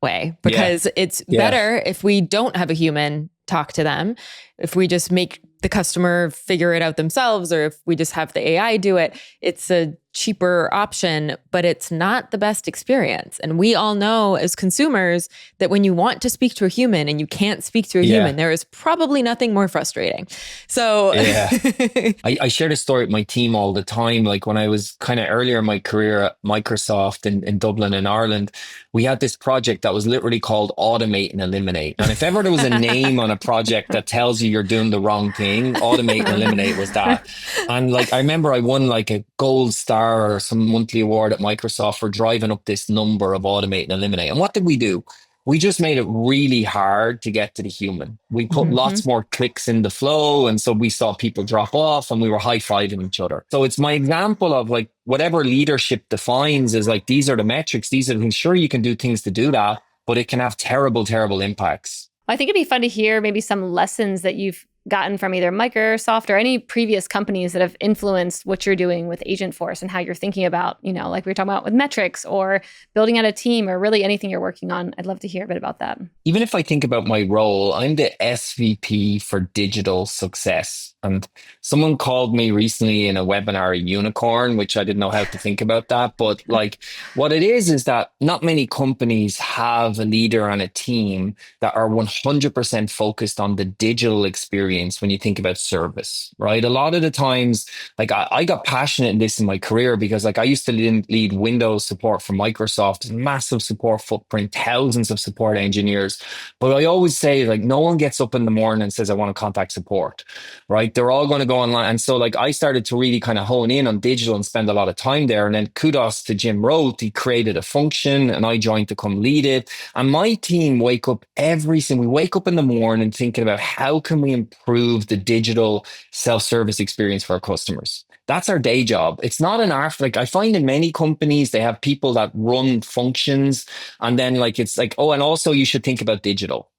way because it's better if we don't have a human talk to them. If we just make the customer figure it out themselves, or if we just have the AI do it, it's a cheaper option, but it's not the best experience. And we all know as consumers that when you want to speak to a human and you can't speak to a human, there is probably nothing more frustrating. So I share this story with my team all the time. Like when I was kind of earlier in my career at Microsoft in Dublin in Ireland, we had this project that was literally called Automate and Eliminate. And if ever there was a name on a project that tells you you're doing the wrong thing, Automate and Eliminate was that. And like, I remember I won like a gold star or some monthly award at Microsoft for driving up this number of Automate and Eliminate. And what did we do? We just made it really hard to get to the human. We put lots more clicks in the flow. And so we saw people drop off and we were high-fiving each other. So it's my example of like whatever leadership defines is like, these are the metrics. These are the things. Sure, you can do things to do that, but it can have terrible, terrible impacts. I think it'd be fun to hear maybe some lessons that you've gotten from either Microsoft or any previous companies that have influenced what you're doing with Agentforce and how you're thinking about, like we were talking about with metrics or building out a team or really anything you're working on. I'd love to hear a bit about that. Even if I think about my role, I'm the SVP for digital success. And someone called me recently in a webinar a unicorn, which I didn't know how to think about that. But like what it is that not many companies have a leader and a team that are 100% focused on the digital experience when you think about service, right? A lot of the times, like I got passionate in this in my career because like I used to lead Windows support for Microsoft, massive support footprint, thousands of support engineers. But I always say like no one gets up in the morning and says, I want to contact support, right? They're all going to go online. And so like I started to really kind of hone in on digital and spend a lot of time there. And then kudos to Jim Roth, he created a function and I joined to come lead it. And my team we wake up in the morning thinking about how can we improve the digital self-service experience for our customers. That's our day job. It's not an art. Like I find in many companies, they have people that run functions and then like, it's like, oh, and also you should think about digital.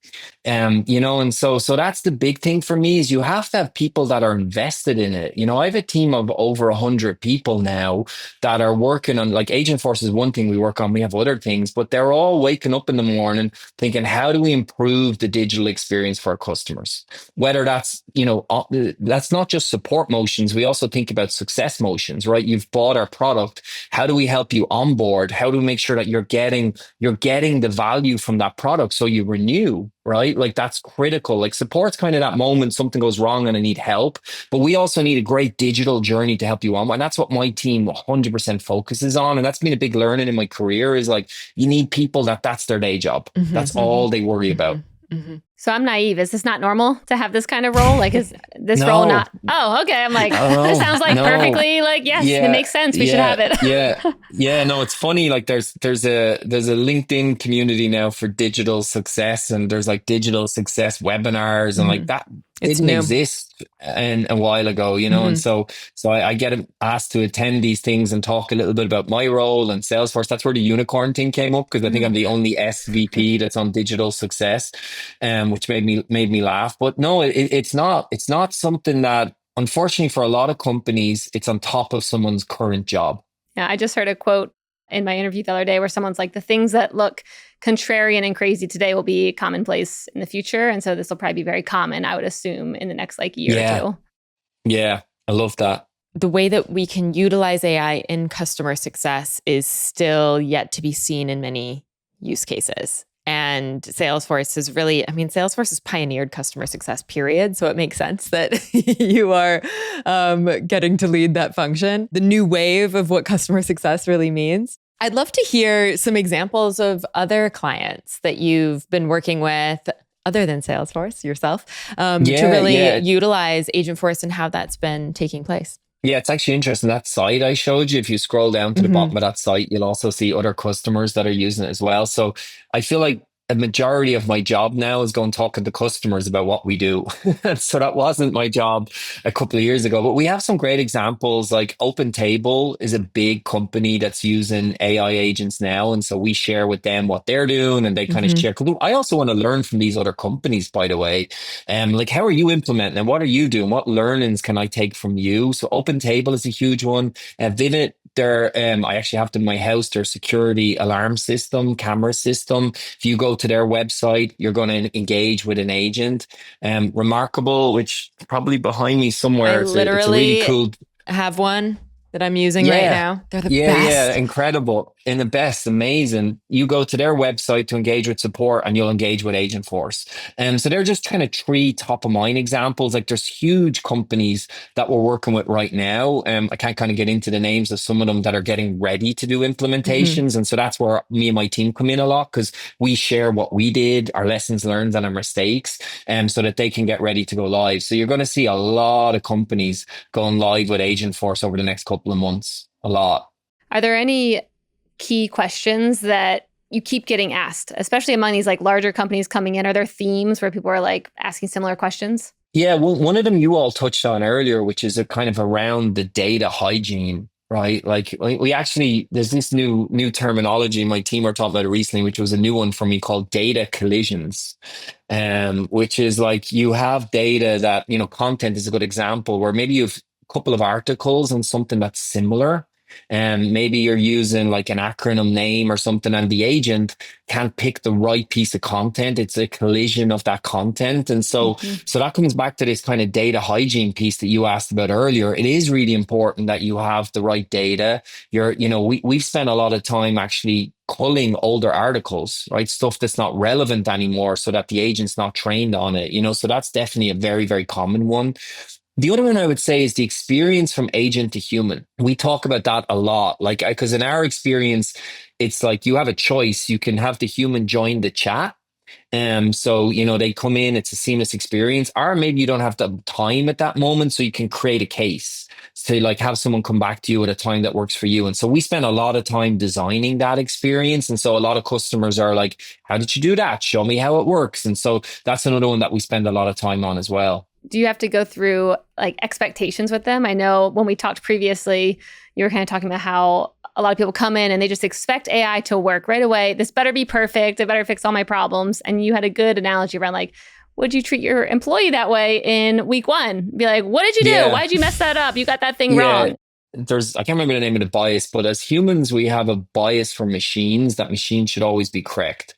And so that's the big thing for me is you have to have people that are invested in it. I have a team of over 100 people now that are working on like Agentforce is one thing we work on. We have other things, but they're all waking up in the morning thinking, how do we improve the digital experience for our customers? Whether that's, that's not just support motions. We also think about success motions, right? You've bought our product. How do we help you onboard? How do we make sure that you're getting the value from that product so you renew? Right? Like that's critical. Like support's kind of that moment something goes wrong and I need help, but we also need a great digital journey to help you on. And that's what my team 100% focuses on. And that's been a big learning in my career is like, you need people that's their day job. That's all they worry about. So I'm naive. Is this not normal to have this kind of role? Like, is this role not? Oh, okay. I'm like, this sounds like perfectly like, yes, it makes sense. We should have it. Yeah. No, it's funny. Like there's a LinkedIn community now for digital success and there's like digital success webinars and like that. It didn't exist a while ago, and so I get asked to attend these things and talk a little bit about my role and Salesforce. That's where the unicorn thing came up because I think I'm the only SVP that's on digital success, which made me laugh. But no, it's not something that, unfortunately, for a lot of companies, it's on top of someone's current job. Yeah, I just heard a quote in my interview the other day where someone's like, the things that look contrarian and crazy today will be commonplace in the future. And so this will probably be very common, I would assume, in the next year or two. Yeah, I love that. The way that we can utilize AI in customer success is still yet to be seen in many use cases. And Salesforce has pioneered customer success, period. So it makes sense that you are getting to lead that function. The new wave of what customer success really means. I'd love to hear some examples of other clients that you've been working with, other than Salesforce yourself, to really utilize Agentforce and how that's been taking place. Yeah, it's actually interesting. That site I showed you, if you scroll down to the bottom of that site, you'll also see other customers that are using it as well. So I feel like a majority of my job now is going talking to customers about what we do. So that wasn't my job a couple of years ago, but we have some great examples. Like OpenTable is a big company that's using AI agents now. And so we share with them what they're doing and they kind of share. I also want to learn from these other companies, by the way. Like, how are you implementing and what are you doing? What learnings can I take from you? So OpenTable is a huge one. Vivint, I actually have them in my house, their security alarm system, camera system. If you go to their website, you're going to engage with an agent. Remarkable, which probably behind me somewhere. I literally have one. that I'm using right now. They're the Yeah, best. incredible. And the best, amazing. You go to their website to engage with support and you'll engage with Agentforce. And so they're just kind of three top of mind examples. Like there's huge companies that we're working with right now. I can't kind of get into the names of some of them that are getting ready to do implementations. And so that's where me and my team come in a lot because we share what we did, our lessons learned and our mistakes, so that they can get ready to go live. So you're going to see a lot of companies going live with Agentforce over the next couple of months. A lot. Are there any key questions that you keep getting asked, especially among these like larger companies coming in? Are there themes where people are like asking similar questions? Yeah, well, one of them you all touched on earlier, which is a kind of around the data hygiene, right? Like we actually, there's this new terminology my team were talking about it recently, which was a new one for me called data collisions. Which is like you have data that, content is a good example where maybe you've a couple of articles and something that's similar. And maybe you're using like an acronym name or something, and the agent can't pick the right piece of content. It's a collision of that content. And so that comes back to this kind of data hygiene piece that you asked about earlier. It is really important that you have the right data. We've spent a lot of time actually culling older articles, right? Stuff that's not relevant anymore so that the agent's not trained on it, so that's definitely a very, very common one. The other one I would say is the experience from agent to human. We talk about that a lot, like, because in our experience, it's like you have a choice. You can have the human join the chat. So, they come in, it's a seamless experience, or maybe you don't have the time at that moment. So you can create a case to like have someone come back to you at a time that works for you. And so we spend a lot of time designing that experience. And so a lot of customers are like, how did you do that? Show me how it works. And so that's another one that we spend a lot of time on as well. Do you have to go through like expectations with them? I know when we talked previously, you were kind of talking about how a lot of people come in and they just expect AI to work right away. This better be perfect. It better fix all my problems. And you had a good analogy around like, would you treat your employee that way in week one? Be like, what did you do? Yeah. Why'd you mess that up? You got that thing wrong. I can't remember the name of the bias, but as humans, we have a bias for machines that machines should always be correct.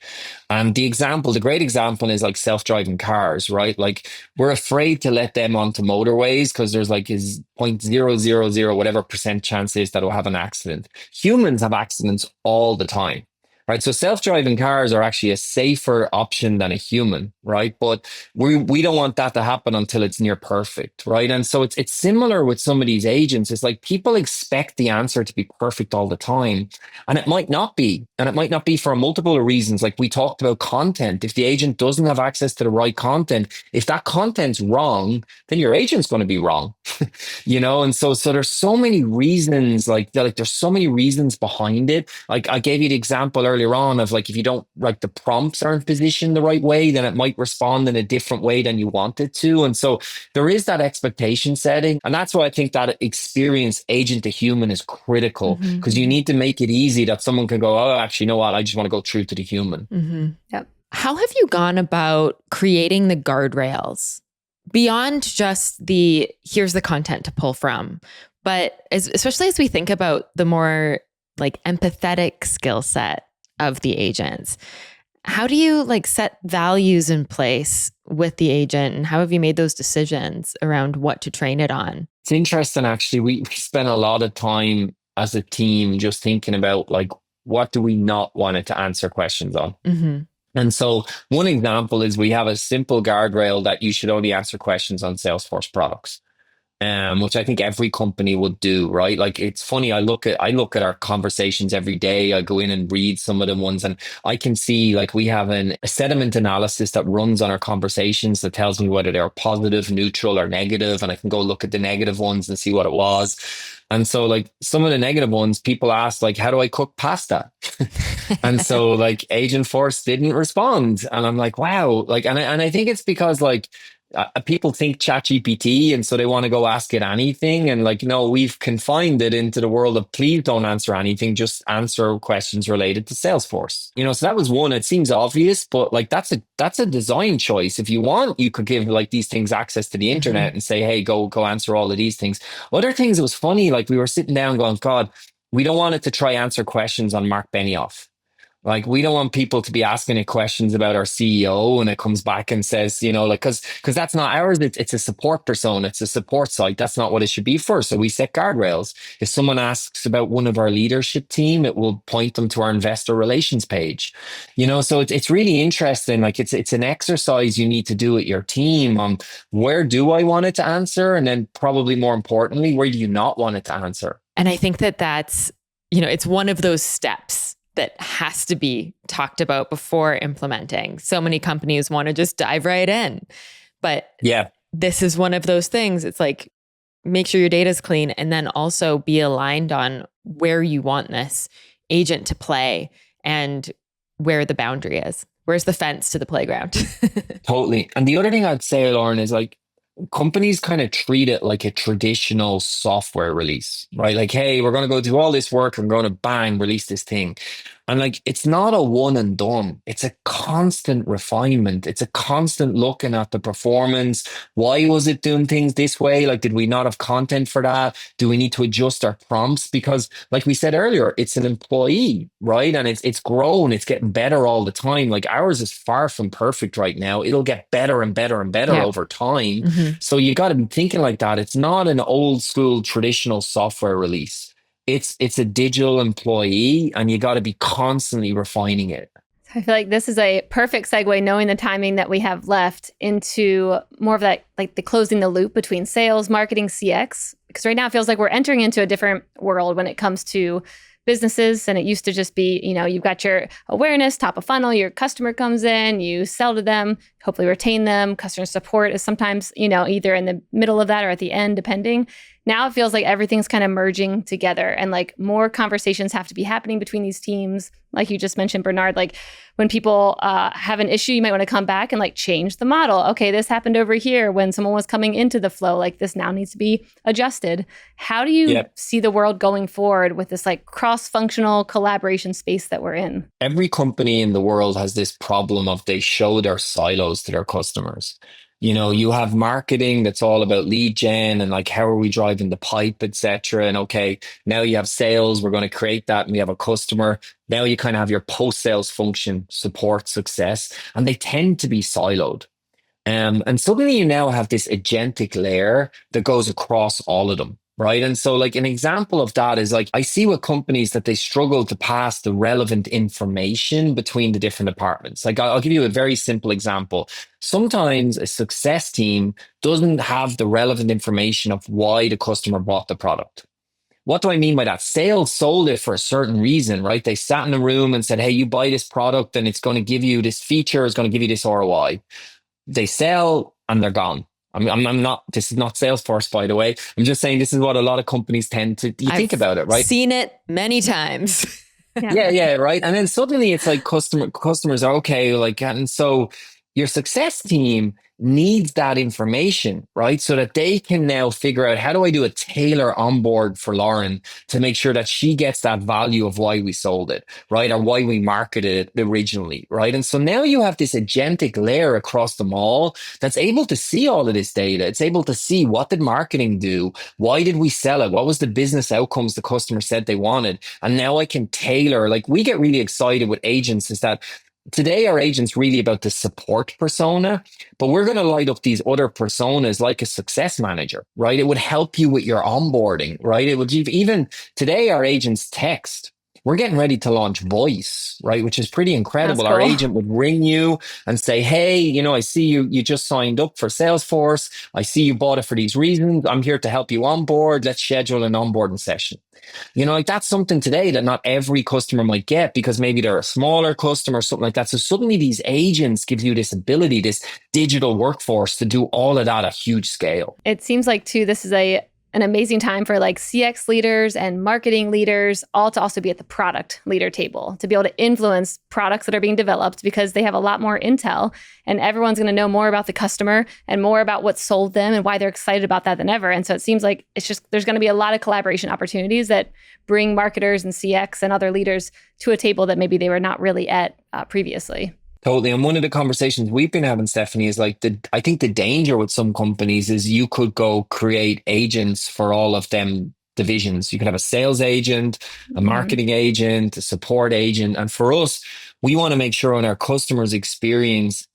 And the great example is like self-driving cars, right? Like we're afraid to let them onto motorways because there's like is 0.000 whatever percent chance is that we'll have an accident. Humans have accidents all the time. Right. So self-driving cars are actually a safer option than a human. Right. But we don't want that to happen until it's near perfect. Right. And so it's similar with some of these agents. It's like people expect the answer to be perfect all the time. And it might not be. And it might not be for multiple reasons. Like we talked about content. If the agent doesn't have access to the right content, if that content's wrong, then your agent's going to be wrong. And so there's so many reasons there's so many reasons behind it. Like I gave you the example earlier on of like, if you don't like the prompts aren't positioned the right way, then it might respond in a different way than you want it to. And so there is that expectation setting. And that's why I think that experience agent to human is critical because you need to make it easy that someone can go, oh, actually, you know what? I just want to go through to the human. Yep. How have you gone about creating the guardrails beyond just here's the content to pull from, but especially as we think about the more like empathetic skill set of the agents, how do you like set values in place with the agent, and how have you made those decisions around what to train it on? It's interesting, actually. We spent a lot of time as a team just thinking about like, what do we not want it to answer questions on? And so one example is we have a simple guardrail that you should only answer questions on Salesforce products. Which I think every company would do, right? Like it's funny. I look at our conversations every day. I go in and read some of the ones, and I can see like we have a sentiment analysis that runs on our conversations that tells me whether they're positive, neutral, or negative, and I can go look at the negative ones and see what it was. And so like some of the negative ones, people ask like, how do I cook pasta? And so like Agentforce didn't respond, and I'm like, wow, like, and I think it's because like. People think ChatGPT, and so they want to go ask it anything. And like, no, we've confined it into the world of please don't answer anything, just answer questions related to Salesforce. So that was one. It seems obvious, but like that's a design choice. If you want, you could give like these things access to the internet and say, hey, go answer all of these things. Other things, it was funny. Like we were sitting down going, God, we don't want it to try answer questions on Mark Benioff. Like, we don't want people to be asking it questions about our CEO and it comes back and says, like, because that's not ours. It's a support persona. It's a support site. That's not what it should be for. So we set guardrails. If someone asks about one of our leadership team, it will point them to our investor relations page. So it's really interesting. Like, it's an exercise you need to do with your team on where do I want it to answer? And then probably more importantly, where do you not want it to answer? And I think that's, it's one of those steps that has to be talked about before implementing. So many companies want to just dive right in. But yeah, this is one of those things. It's like, make sure your data is clean and then also be aligned on where you want this agent to play and where the boundary is. Where's the fence to the playground? Totally. And the other thing I'd say, Lauren, is like, companies kind of treat it like a traditional software release, right? Like, hey, we're going to go do all this work. I'm going to bang, release this thing. And like, it's not a one and done. It's a constant refinement. It's a constant looking at the performance. Why was it doing things this way? Like, did we not have content for that? Do we need to adjust our prompts? Because like we said earlier, it's an employee, right? And it's grown. It's getting better all the time. Like, ours is far from perfect right now. It'll get better and better and better over time. Mm-hmm. So you got to be thinking like that. It's not an old school traditional software release. It's a digital employee, and you got to be constantly refining it. I feel like this is a perfect segue, knowing the timing that we have left, into more of that, like the closing the loop between sales, marketing, CX. Because right now it feels like we're entering into a different world when it comes to businesses. And it used to just be, you've got your awareness, top of funnel, your customer comes in, you sell to them, hopefully retain them. Customer support is sometimes, either in the middle of that or at the end, depending. Now it feels like everything's kind of merging together, and like more conversations have to be happening between these teams. Like you just mentioned, Bernard, like when people have an issue, you might want to come back and like change the model. Okay, this happened over here when someone was coming into the flow. Like, this now needs to be adjusted. How do you see the world going forward with this like cross-functional collaboration space that we're in? Every company in the world has this problem of they show their silos to their customers. You have marketing that's all about lead gen and like, how are we driving the pipe, etc. And okay, now you have sales, we're going to create that, and we have a customer. Now you kind of have your post-sales function, support, success, and they tend to be siloed. And suddenly you now have this agentic layer that goes across all of them. Right. And so like an example of that is like, I see with companies that they struggle to pass the relevant information between the different departments. Like, I'll give you a very simple example. Sometimes a success team doesn't have the relevant information of why the customer bought the product. What do I mean by that? Sales sold it for a certain reason, right? They sat in a room and said, hey, you buy this product and it's going to give you this feature, it's going to give you this ROI. They sell and they're gone. I'm not, this is not Salesforce, by the way. I'm just saying this is what a lot of companies tend to, think about it, right? Seen it many times. Yeah, right. And then suddenly it's like customers are okay, like, and so your success team needs that information, right? So that they can now figure out, how do I do a tailor onboard for Lauren to make sure that she gets that value of why we sold it, right? Or why we marketed it originally, right? And so now you have this agentic layer across them all that's able to see all of this data. It's able to see, what did marketing do? Why did we sell it? What was the business outcomes the customer said they wanted? And now I can tailor, like, we get really excited with agents is that today, our agent's really about the support persona, but we're going to light up these other personas like a success manager, right? It would help you with your onboarding, right? It would even today, our agents text. We're getting ready to launch voice, right? Which is pretty incredible. That's cool. Our agent would ring you and say, hey, I see you just signed up for Salesforce. I see you bought it for these reasons. I'm here to help you onboard. Let's schedule an onboarding session. Like, that's something today that not every customer might get because maybe they're a smaller customer or something like that. So suddenly these agents give you this ability, this digital workforce to do all of that at huge scale. It seems like too, this is an amazing time for like CX leaders and marketing leaders all to also be at the product leader table, to be able to influence products that are being developed because they have a lot more intel, and everyone's going to know more about the customer and more about what sold them and why they're excited about that than ever. And so it seems like there's going to be a lot of collaboration opportunities that bring marketers and CX and other leaders to a table that maybe they were not really at previously. Totally. And one of the conversations we've been having, Stephanie, is like, I think the danger with some companies is you could go create agents for all of them divisions. You can have a sales agent, a marketing agent, a support agent. And for us, we want to make sure on our customers' experience,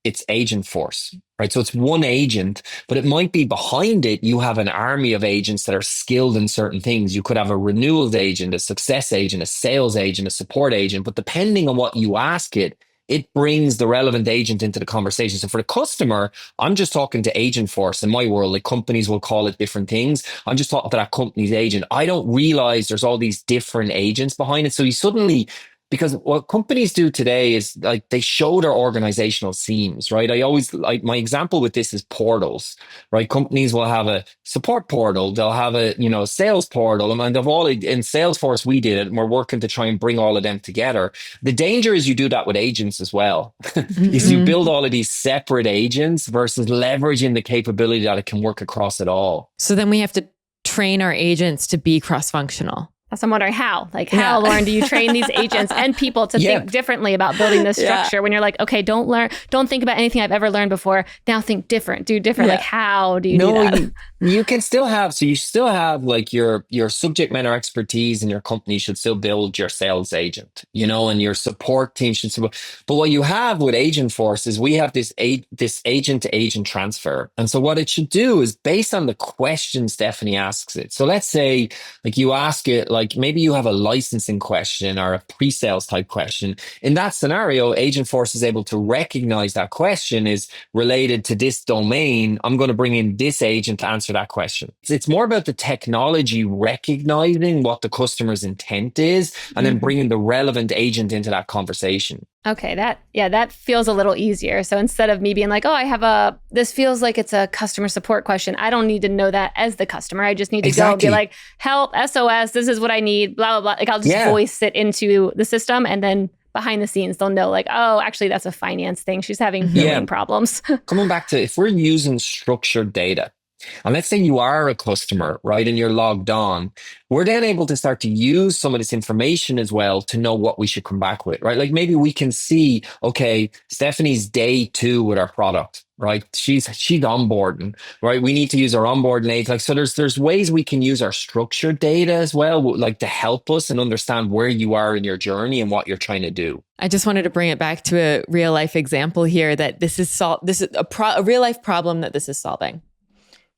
it's Agentforce, right? So it's one agent, but it might be behind it, you have an army of agents that are skilled in certain things. You could have a renewals agent, a success agent, a sales agent, a support agent, but depending on what you ask it, it brings the relevant agent into the conversation. So for the customer, I'm just talking to Agentforce in my world. Like companies will call it different things. I'm just talking to that company's agent. I don't realize there's all these different agents behind it. So you suddenly, because what companies do today is like they show their organizational seams, right? I always like my example with this is portals, right? Companies will have a support portal, they'll have a sales portal, and they've all in Salesforce we did it, and we're working to try and bring all of them together. The danger is you do that with agents as well, is you build all of these separate agents versus leveraging the capability that it can work across it all. So then we have to train our agents to be cross-functional. So I'm wondering how, Lauren, do you train these agents and people to think differently about building this structure when you're like, okay, don't think about anything I've ever learned before. Now think different, do different. Like, how do you do that? You can still have, so you still have like your subject matter expertise in your company should still build your sales agent, and your support team should support. But what you have with Agentforce is we have this agent to agent transfer. And so what it should do is based on the question Stephanie asks it. So let's say like you ask it, like maybe you have a licensing question or a pre-sales type question. In that scenario, Agentforce is able to recognize that question is related to this domain. I'm going to bring in this agent to answer that question. It's more about the technology recognizing what the customer's intent is and then bringing the relevant agent into that conversation. Okay, that feels a little easier. So instead of me being like, this feels like it's a customer support question, I don't need to know that as the customer. I just need to go and be like, help, SOS, this is what I need, blah, blah, blah. Like I'll just voice it into the system, and then behind the scenes, they'll know like, oh, actually that's a finance thing. She's having billing problems. Coming back to if we're using structured data, and let's say you are a customer, right, and you're logged on, we're then able to start to use some of this information as well to know what we should come back with, right? Like maybe we can see, okay, Stephanie's day 2 with our product, right? She's onboarding, right? We need to use our onboarding aid. Like, so there's ways we can use our structured data as well, like to help us and understand where you are in your journey and what you're trying to do. I just wanted to bring it back to a real life example here that this is a real life problem that this is solving.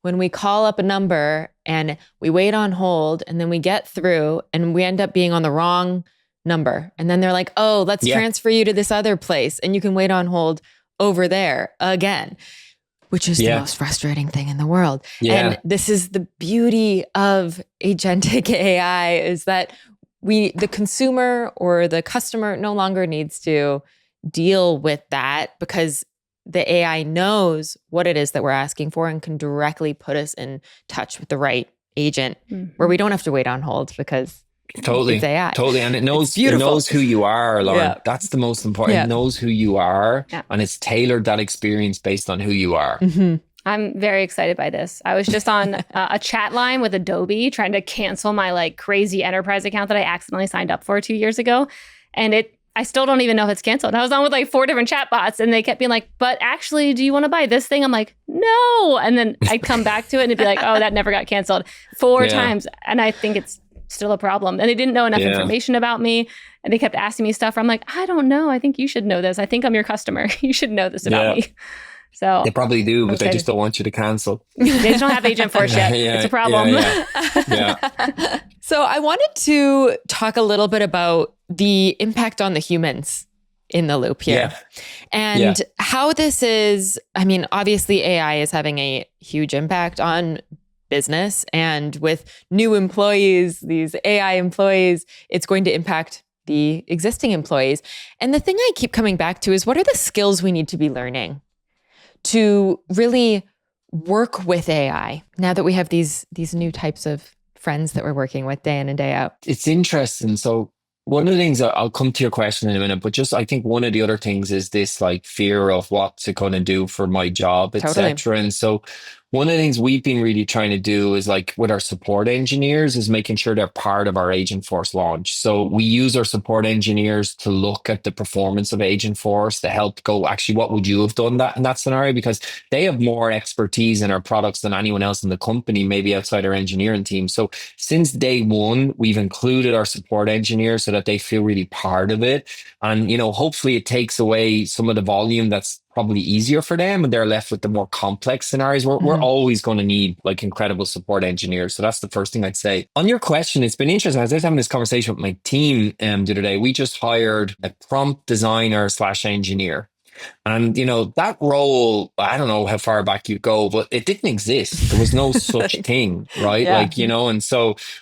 When we call up a number and we wait on hold and then we get through and we end up being on the wrong number. And then they're like, oh, let's transfer you to this other place and you can wait on hold over there again, which is the most frustrating thing in the world. And this is the beauty of agentic AI is that the consumer or the customer no longer needs to deal with that because the AI knows what it is that we're asking for and can directly put us in touch with the right agent where we don't have to wait on hold because it's AI. Totally. And it knows who you are, Lauren. Yeah. That's the most important. It knows who you are and it's tailored that experience based on who you are. Mm-hmm. I'm very excited by this. I was just on a chat line with Adobe trying to cancel my like crazy enterprise account that I accidentally signed up for 2 years ago. And I still don't even know if it's canceled. I was on with like 4 different chatbots and they kept being like, but actually, do you want to buy this thing? I'm like, no. And then I'd come back to it and it'd be like, oh, that never got canceled 4 times. And I think it's still a problem. And they didn't know enough information about me. And they kept asking me stuff. I'm like, I don't know. I think you should know this. I think I'm your customer. You should know this about me. So they probably do, but they just don't want you to cancel. They just don't have Agentforce yet. It's a problem. So I wanted to talk a little bit about the impact on the humans in the loop here and how this is, I mean, obviously AI is having a huge impact on business, and with new employees, these AI employees, it's going to impact the existing employees. And the thing I keep coming back to is what are the skills we need to be learning to really work with AI now that we have these new types of friends that we're working with day in and day out? It's interesting. So one of the things, I'll come to your question in a minute, but just I think one of the other things is this like fear of what's it going to do for my job, etc. And so One of the things we've been really trying to do is like with our support engineers is making sure they're part of our Agentforce launch. So we use our support engineers to look at the performance of Agentforce to help go, actually, what would you have done that in that scenario? Because they have more expertise in our products than anyone else in the company, maybe outside our engineering team. So since day one, we've included our support engineers so that they feel really part of it. And, hopefully it takes away some of the volume that's probably easier for them and they're left with the more complex scenarios. We're always going to need like incredible support engineers. So that's the first thing I'd say. On your question, it's been interesting. As I was having this conversation with my team the other day, we just hired a prompt designer slash engineer. And, that role, I don't know how far back you go, but it didn't exist. There was no such thing, right? Yeah. And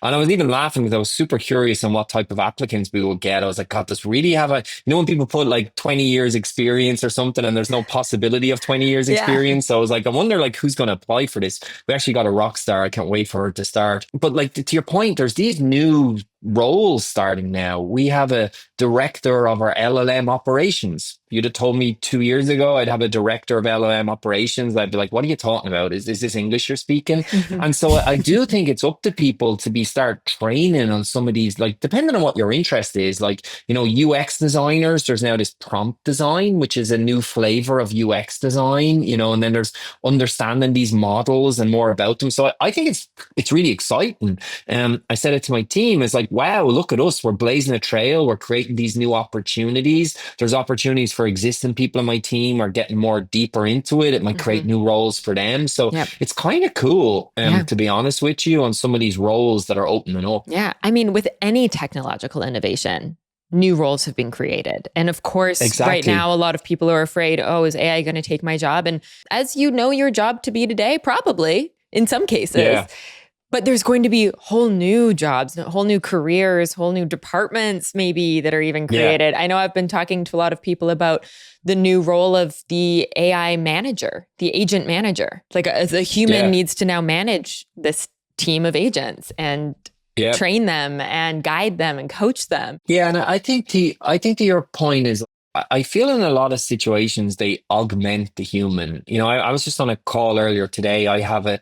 I was even laughing because I was super curious on what type of applicants we would get. I was like, God, does really have when people put like 20 years experience or something and there's no possibility of 20 years experience. So I was like, I wonder like who's going to apply for this. We actually got a rock star. I can't wait for her to start. But like to your point, there's these new roles starting now. We have a director of our LLM operations. You'd have told me 2 years ago I'd have a director of LLM operations. I'd be like, what are you talking about? Is this English you're speaking? And so I do think it's up to people to start training on some of these, like depending on what your interest is, like, UX designers, there's now this prompt design, which is a new flavor of UX design, and then there's understanding these models and more about them. So I think it's really exciting. I said it to my team, it's like, wow, look at us. We're blazing a trail. We're creating these new opportunities. There's opportunities for existing people on my team are getting more deeper into it. It might create new roles for them. So it's kind of cool, to be honest with you, on some of these roles that are opening up. Yeah. I mean, with any technological innovation, new roles have been created. And of course, right now, a lot of people are afraid, oh, is AI going to take my job? And as you know your job to be today, probably in some cases. Yeah. But there's going to be whole new jobs, whole new careers, whole new departments maybe that are even created. I know I've been talking to a lot of people about the new role of the AI manager, the agent manager. Like as a human needs to now manage this team of agents and train them and guide them and coach them. Yeah, and I think to your point is, I feel in a lot of situations they augment the human. I was just on a call earlier today. I have a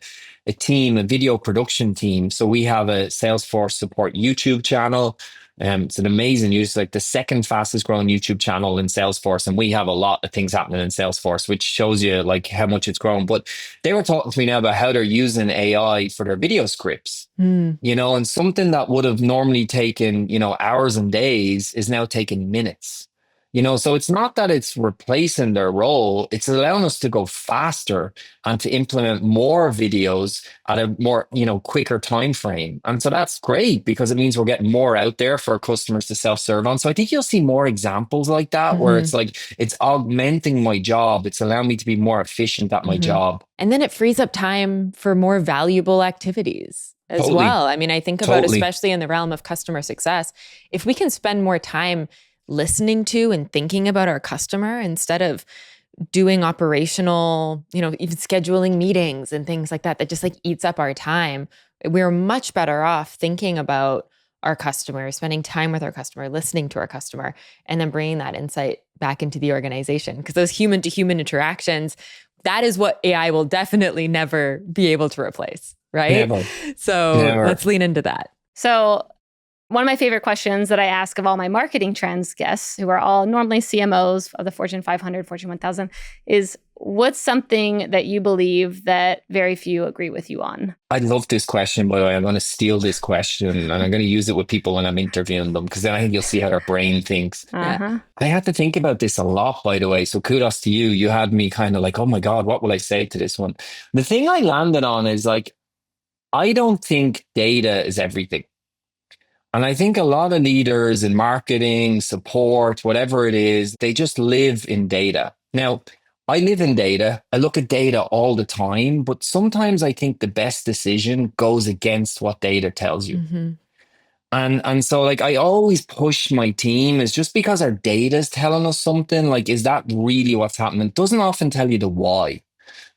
team, a video production team. So we have a Salesforce support YouTube channel. It's an amazing use, like the second fastest growing YouTube channel in Salesforce. And we have a lot of things happening in Salesforce, which shows you like how much it's grown. But they were talking to me now about how they're using AI for their video scripts, and something that would have normally taken, hours and days is now taking minutes. So it's not that it's replacing their role, it's allowing us to go faster and to implement more videos at a more, quicker time frame. And so that's great because it means we're getting more out there for our customers to self-serve on. So I think you'll see more examples like that where it's like, it's augmenting my job. It's allowing me to be more efficient at my job. And then it frees up time for more valuable activities as well. I mean, I think about, especially in the realm of customer success, if we can spend more time listening to and thinking about our customer instead of doing operational, even scheduling meetings and things like that just like eats up our time. We're much better off thinking about our customer, spending time with our customer, listening to our customer, and then bringing that insight back into the organization. Because those human to human interactions, that is what AI will definitely never be able to replace, right? Never. So let's lean into that. So one of my favorite questions that I ask of all my marketing trends guests, who are all normally CMOs of the Fortune 500, Fortune 1000, is what's something that you believe that very few agree with you on? I love this question, by the way. I'm going to steal this question and I'm going to use it with people when I'm interviewing them because then I think you'll see how their brain thinks. I had to think about this a lot, by the way. So kudos to you. You had me kind of like, oh my God, what will I say to this one? The thing I landed on is like, I don't think data is everything. And I think a lot of leaders in marketing, support, whatever it is, they just live in data. Now, I live in data. I look at data all the time, but sometimes I think the best decision goes against what data tells you. And so like I always push my team is just because our data is telling us something, like, is that really what's happening? It doesn't often tell you the why.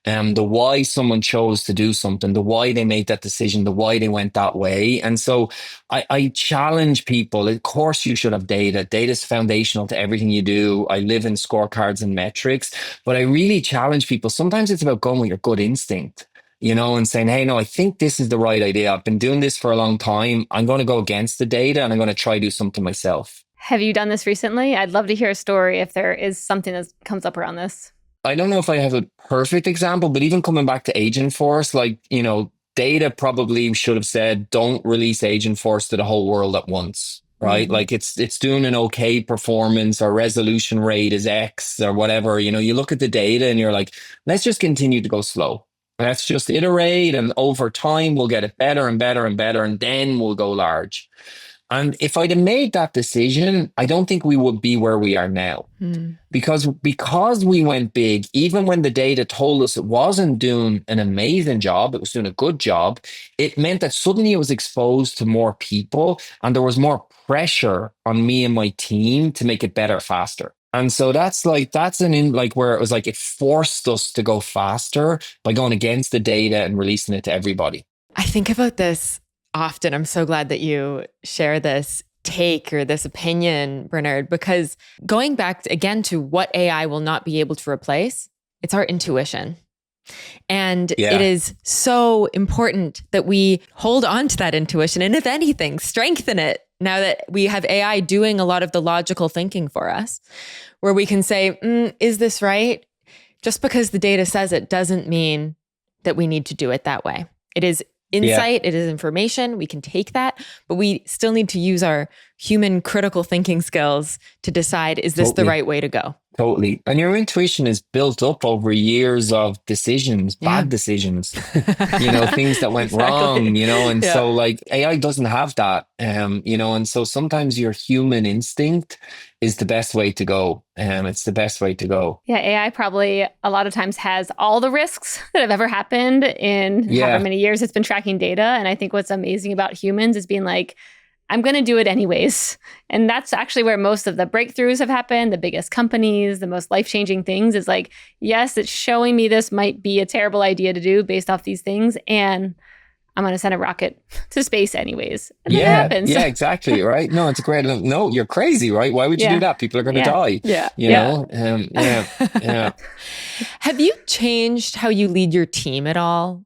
The why someone chose to do something, the why they made that decision, the why they went that way. And so I challenge people. Of course, you should have data. Data is foundational to everything you do. I live in scorecards and metrics, but I really challenge people. Sometimes it's about going with your gut instinct. and saying, hey, no, I think this is the right idea. I've been doing this for a long time. I'm going to go against the data and I'm going to try to do something myself. Have you done this recently? I'd love to hear a story if there is something that comes up around this. I don't know if I have a perfect example, but even coming back to Agentforce, data probably should have said, don't release Agentforce to the whole world at once, right? Mm-hmm. Like it's doing an okay performance, or resolution rate is X or whatever. You look at the data and you're like, let's just continue to go slow. Let's just iterate, and over time we'll get it better and better and better, and then we'll go large. And if I'd have made that decision, I don't think we would be where we are now. Because we went big, even when the data told us it wasn't doing an amazing job, it was doing a good job, it meant that suddenly it was exposed to more people and there was more pressure on me and my team to make it better faster. And so where it was like it forced us to go faster by going against the data and releasing it to everybody. I think about this often. I'm so glad that you share this take or this opinion, Bernard, because going back again to what AI will not be able to replace, it's our intuition. And it is so important that we hold on to that intuition, and if anything, strengthen it now that we have AI doing a lot of the logical thinking for us, where we can say, is this right? Just because the data says it doesn't mean that we need to do it that way. It is insight, it is information, we can take that, but we still need to use our human critical thinking skills to decide, is this the right way to go? Totally. And your intuition is built up over years of decisions, bad decisions, things that went wrong, and so like AI doesn't have that, and so sometimes your human instinct is the best way to go. It's the best way to go. Yeah, AI probably a lot of times has all the risks that have ever happened in however many years it's been tracking data. And I think what's amazing about humans is being like, I'm going to do it anyways. And that's actually where most of the breakthroughs have happened. The biggest companies, the most life-changing things is like, yes, it's showing me this might be a terrible idea to do based off these things. And I'm going to send a rocket to space anyways. And then it happens. Yeah, exactly. Right. No, it's great. No, you're crazy, right? Why would you do that? People are going to die. Have you changed how you lead your team at all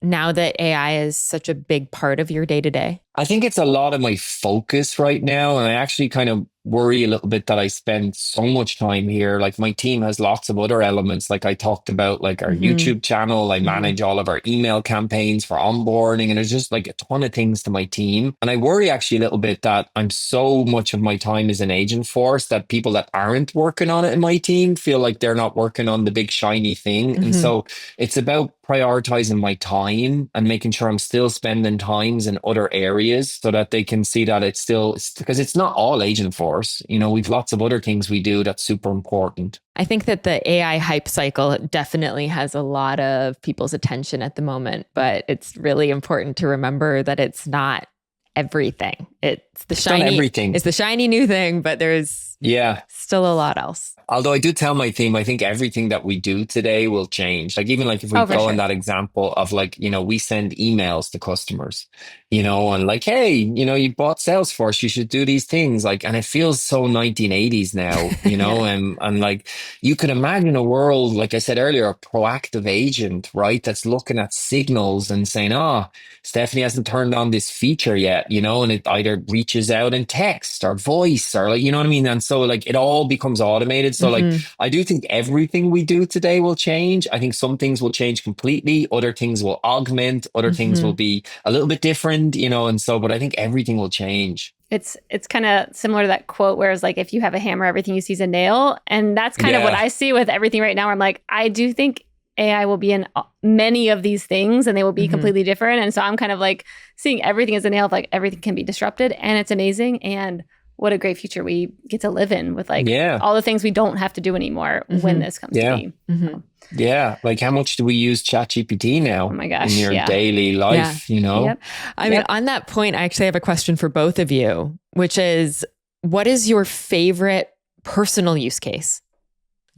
now that AI is such a big part of your day-to-day? I think it's a lot of my focus right now. And I actually kind of worry a little bit that I spend so much time here. Like my team has lots of other elements. Like I talked about like our YouTube channel. I manage all of our email campaigns for onboarding. And there's just like a ton of things to my team. And I worry actually a little bit that I'm so much of my time is in Agentforce that people that aren't working on it in my team feel like they're not working on the big shiny thing. And so it's about prioritizing my time and making sure I'm still spending times in other areas so that they can see that it's because it's not all Agentforce. We've lots of other things we do that's super important. I think that the AI hype cycle definitely has a lot of people's attention at the moment, but it's really important to remember that it's not everything. It's the shiny new thing, but there's still a lot else. Although I do tell my team, I think everything that we do today will change. Like even like if we go in that example of like, we send emails to customers, and like, hey, you bought Salesforce, you should do these things. Like, and it feels so 1980s now, and like you could imagine a world, like I said earlier, a proactive agent, right? That's looking at signals and saying, Stephanie hasn't turned on this feature yet, and it either reaches out in text or voice or like, you know what I mean? And so like it all becomes automated. So like, I do think everything we do today will change. I think some things will change completely. Other things will augment. Other things will be a little bit different, and so, but I think everything will change. It's kind of similar to that quote where it's like, if you have a hammer, everything you see is a nail. And that's kind of what I see with everything right now. I'm like, I do think AI will be in many of these things and they will be completely different. And so I'm kind of like seeing everything as a nail of like everything can be disrupted and it's amazing. And what a great future we get to live in with like all the things we don't have to do anymore when this comes to be. Yeah. Like how much do we use ChatGPT now? Oh my gosh. In your daily life, I mean, on that point, I actually have a question for both of you, which is, what is your favorite personal use case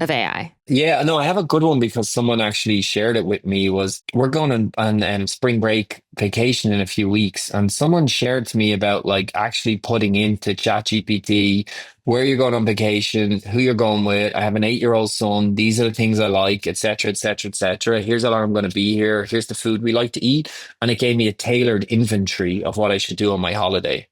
of AI? Yeah, no, I have a good one because someone actually shared it with me. Was we're going on spring break vacation in a few weeks, and someone shared to me about like actually putting into ChatGPT where you're going on vacation, who you're going with. I have an 8-year-old son. These are the things I like, etc., etc., etc. Here's how long I'm going to be here. Here's the food we like to eat, and it gave me a tailored inventory of what I should do on my holiday.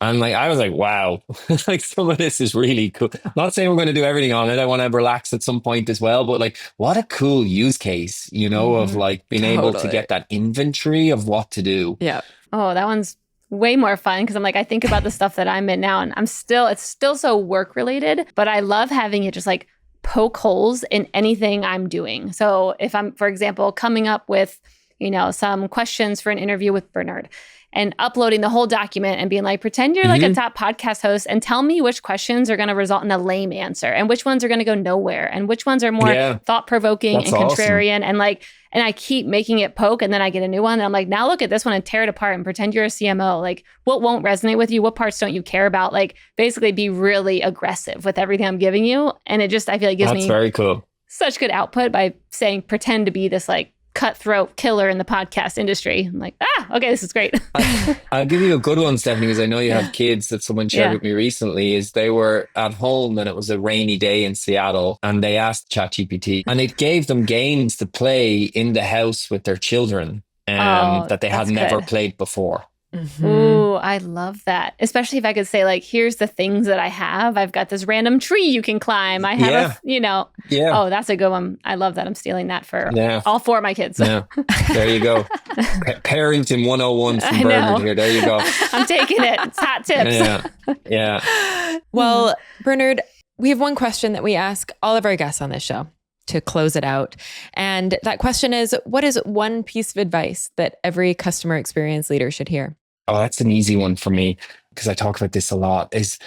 And like I was like, wow, like some of this is really cool. Not saying we're going to do everything on it. I want to relax at some point as well, but like what a cool use case, of like being able to Totally. get that inventory of what to do. Yeah. Oh, that one's way more fun because I'm like, I think about the stuff that I'm in now and it's still so work related, but I love having it just like poke holes in anything I'm doing. So if I'm, for example, coming up with, some questions for an interview with Bernard and uploading the whole document and being like, pretend you're like a top podcast host and tell me which questions are going to result in a lame answer and which ones are going to go nowhere and which ones are more thought-provoking and contrarian. Awesome. And I keep making it poke and then I get a new one. And I'm like, now look at this one and tear it apart and pretend you're a CMO. Like what won't resonate with you? What parts don't you care about? Like basically be really aggressive with everything I'm giving you. And it just, I feel like gives me very cool. Such good output by saying, pretend to be this like cutthroat killer in the podcast industry. I'm like, okay, this is great. I'll give you a good one, Stephanie, because I know you have kids that someone shared with me recently. Is they were at home and it was a rainy day in Seattle and they asked ChatGPT and it gave them games to play in the house with their children that they had never played before. Ooh, I love that. Especially if I could say like, here's the things that I have. I've got this random tree you can climb. I have oh, that's a good one. I love that. I'm stealing that for all 4 of my kids. Yeah. There you go. Parenting 101 from Bernard here. There you go. I'm taking it. It's hot tips. Yeah. Well, Bernard, we have one question that we ask all of our guests on this show to close it out. And that question is, what is one piece of advice that every customer experience leader should hear? Oh, that's an easy one for me because I talk about this a lot. Is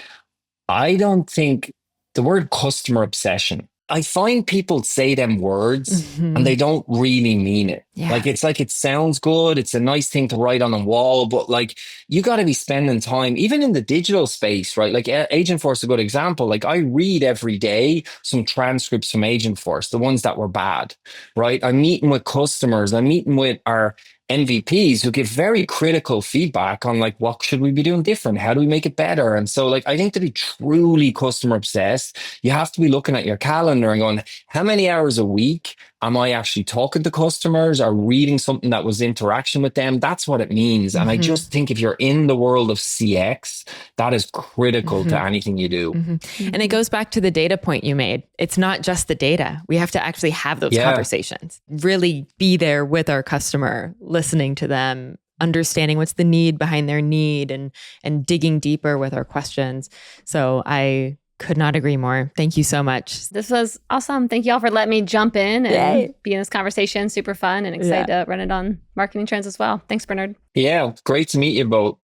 I don't think the word customer obsession, I find people say them words and they don't really mean it. Yeah. Like it sounds good. It's a nice thing to write on a wall, but like you got to be spending time, even in the digital space, right? Like Agentforce is a good example. Like I read every day some transcripts from Agentforce, the ones that were bad, right? I'm meeting with customers. I'm meeting with our MVPs who give very critical feedback on like, what should we be doing different? How do we make it better? And so like, I think to be truly customer obsessed, you have to be looking at your calendar and going, how many hours a week am I actually talking to customers or reading something that was interaction with them? That's what it means. And I just think if you're in the world of CX, that is critical to anything you do. And it goes back to the data point you made. It's not just the data. We have to actually have those conversations, really be there with our customer, listening to them, understanding what's the need behind their need and digging deeper with our questions. So I could not agree more. Thank you so much. This was awesome. Thank you all for letting me jump in and be in this conversation. Super fun and excited to run it on Marketing Trends as well. Thanks, Bernard. Yeah, great to meet you both.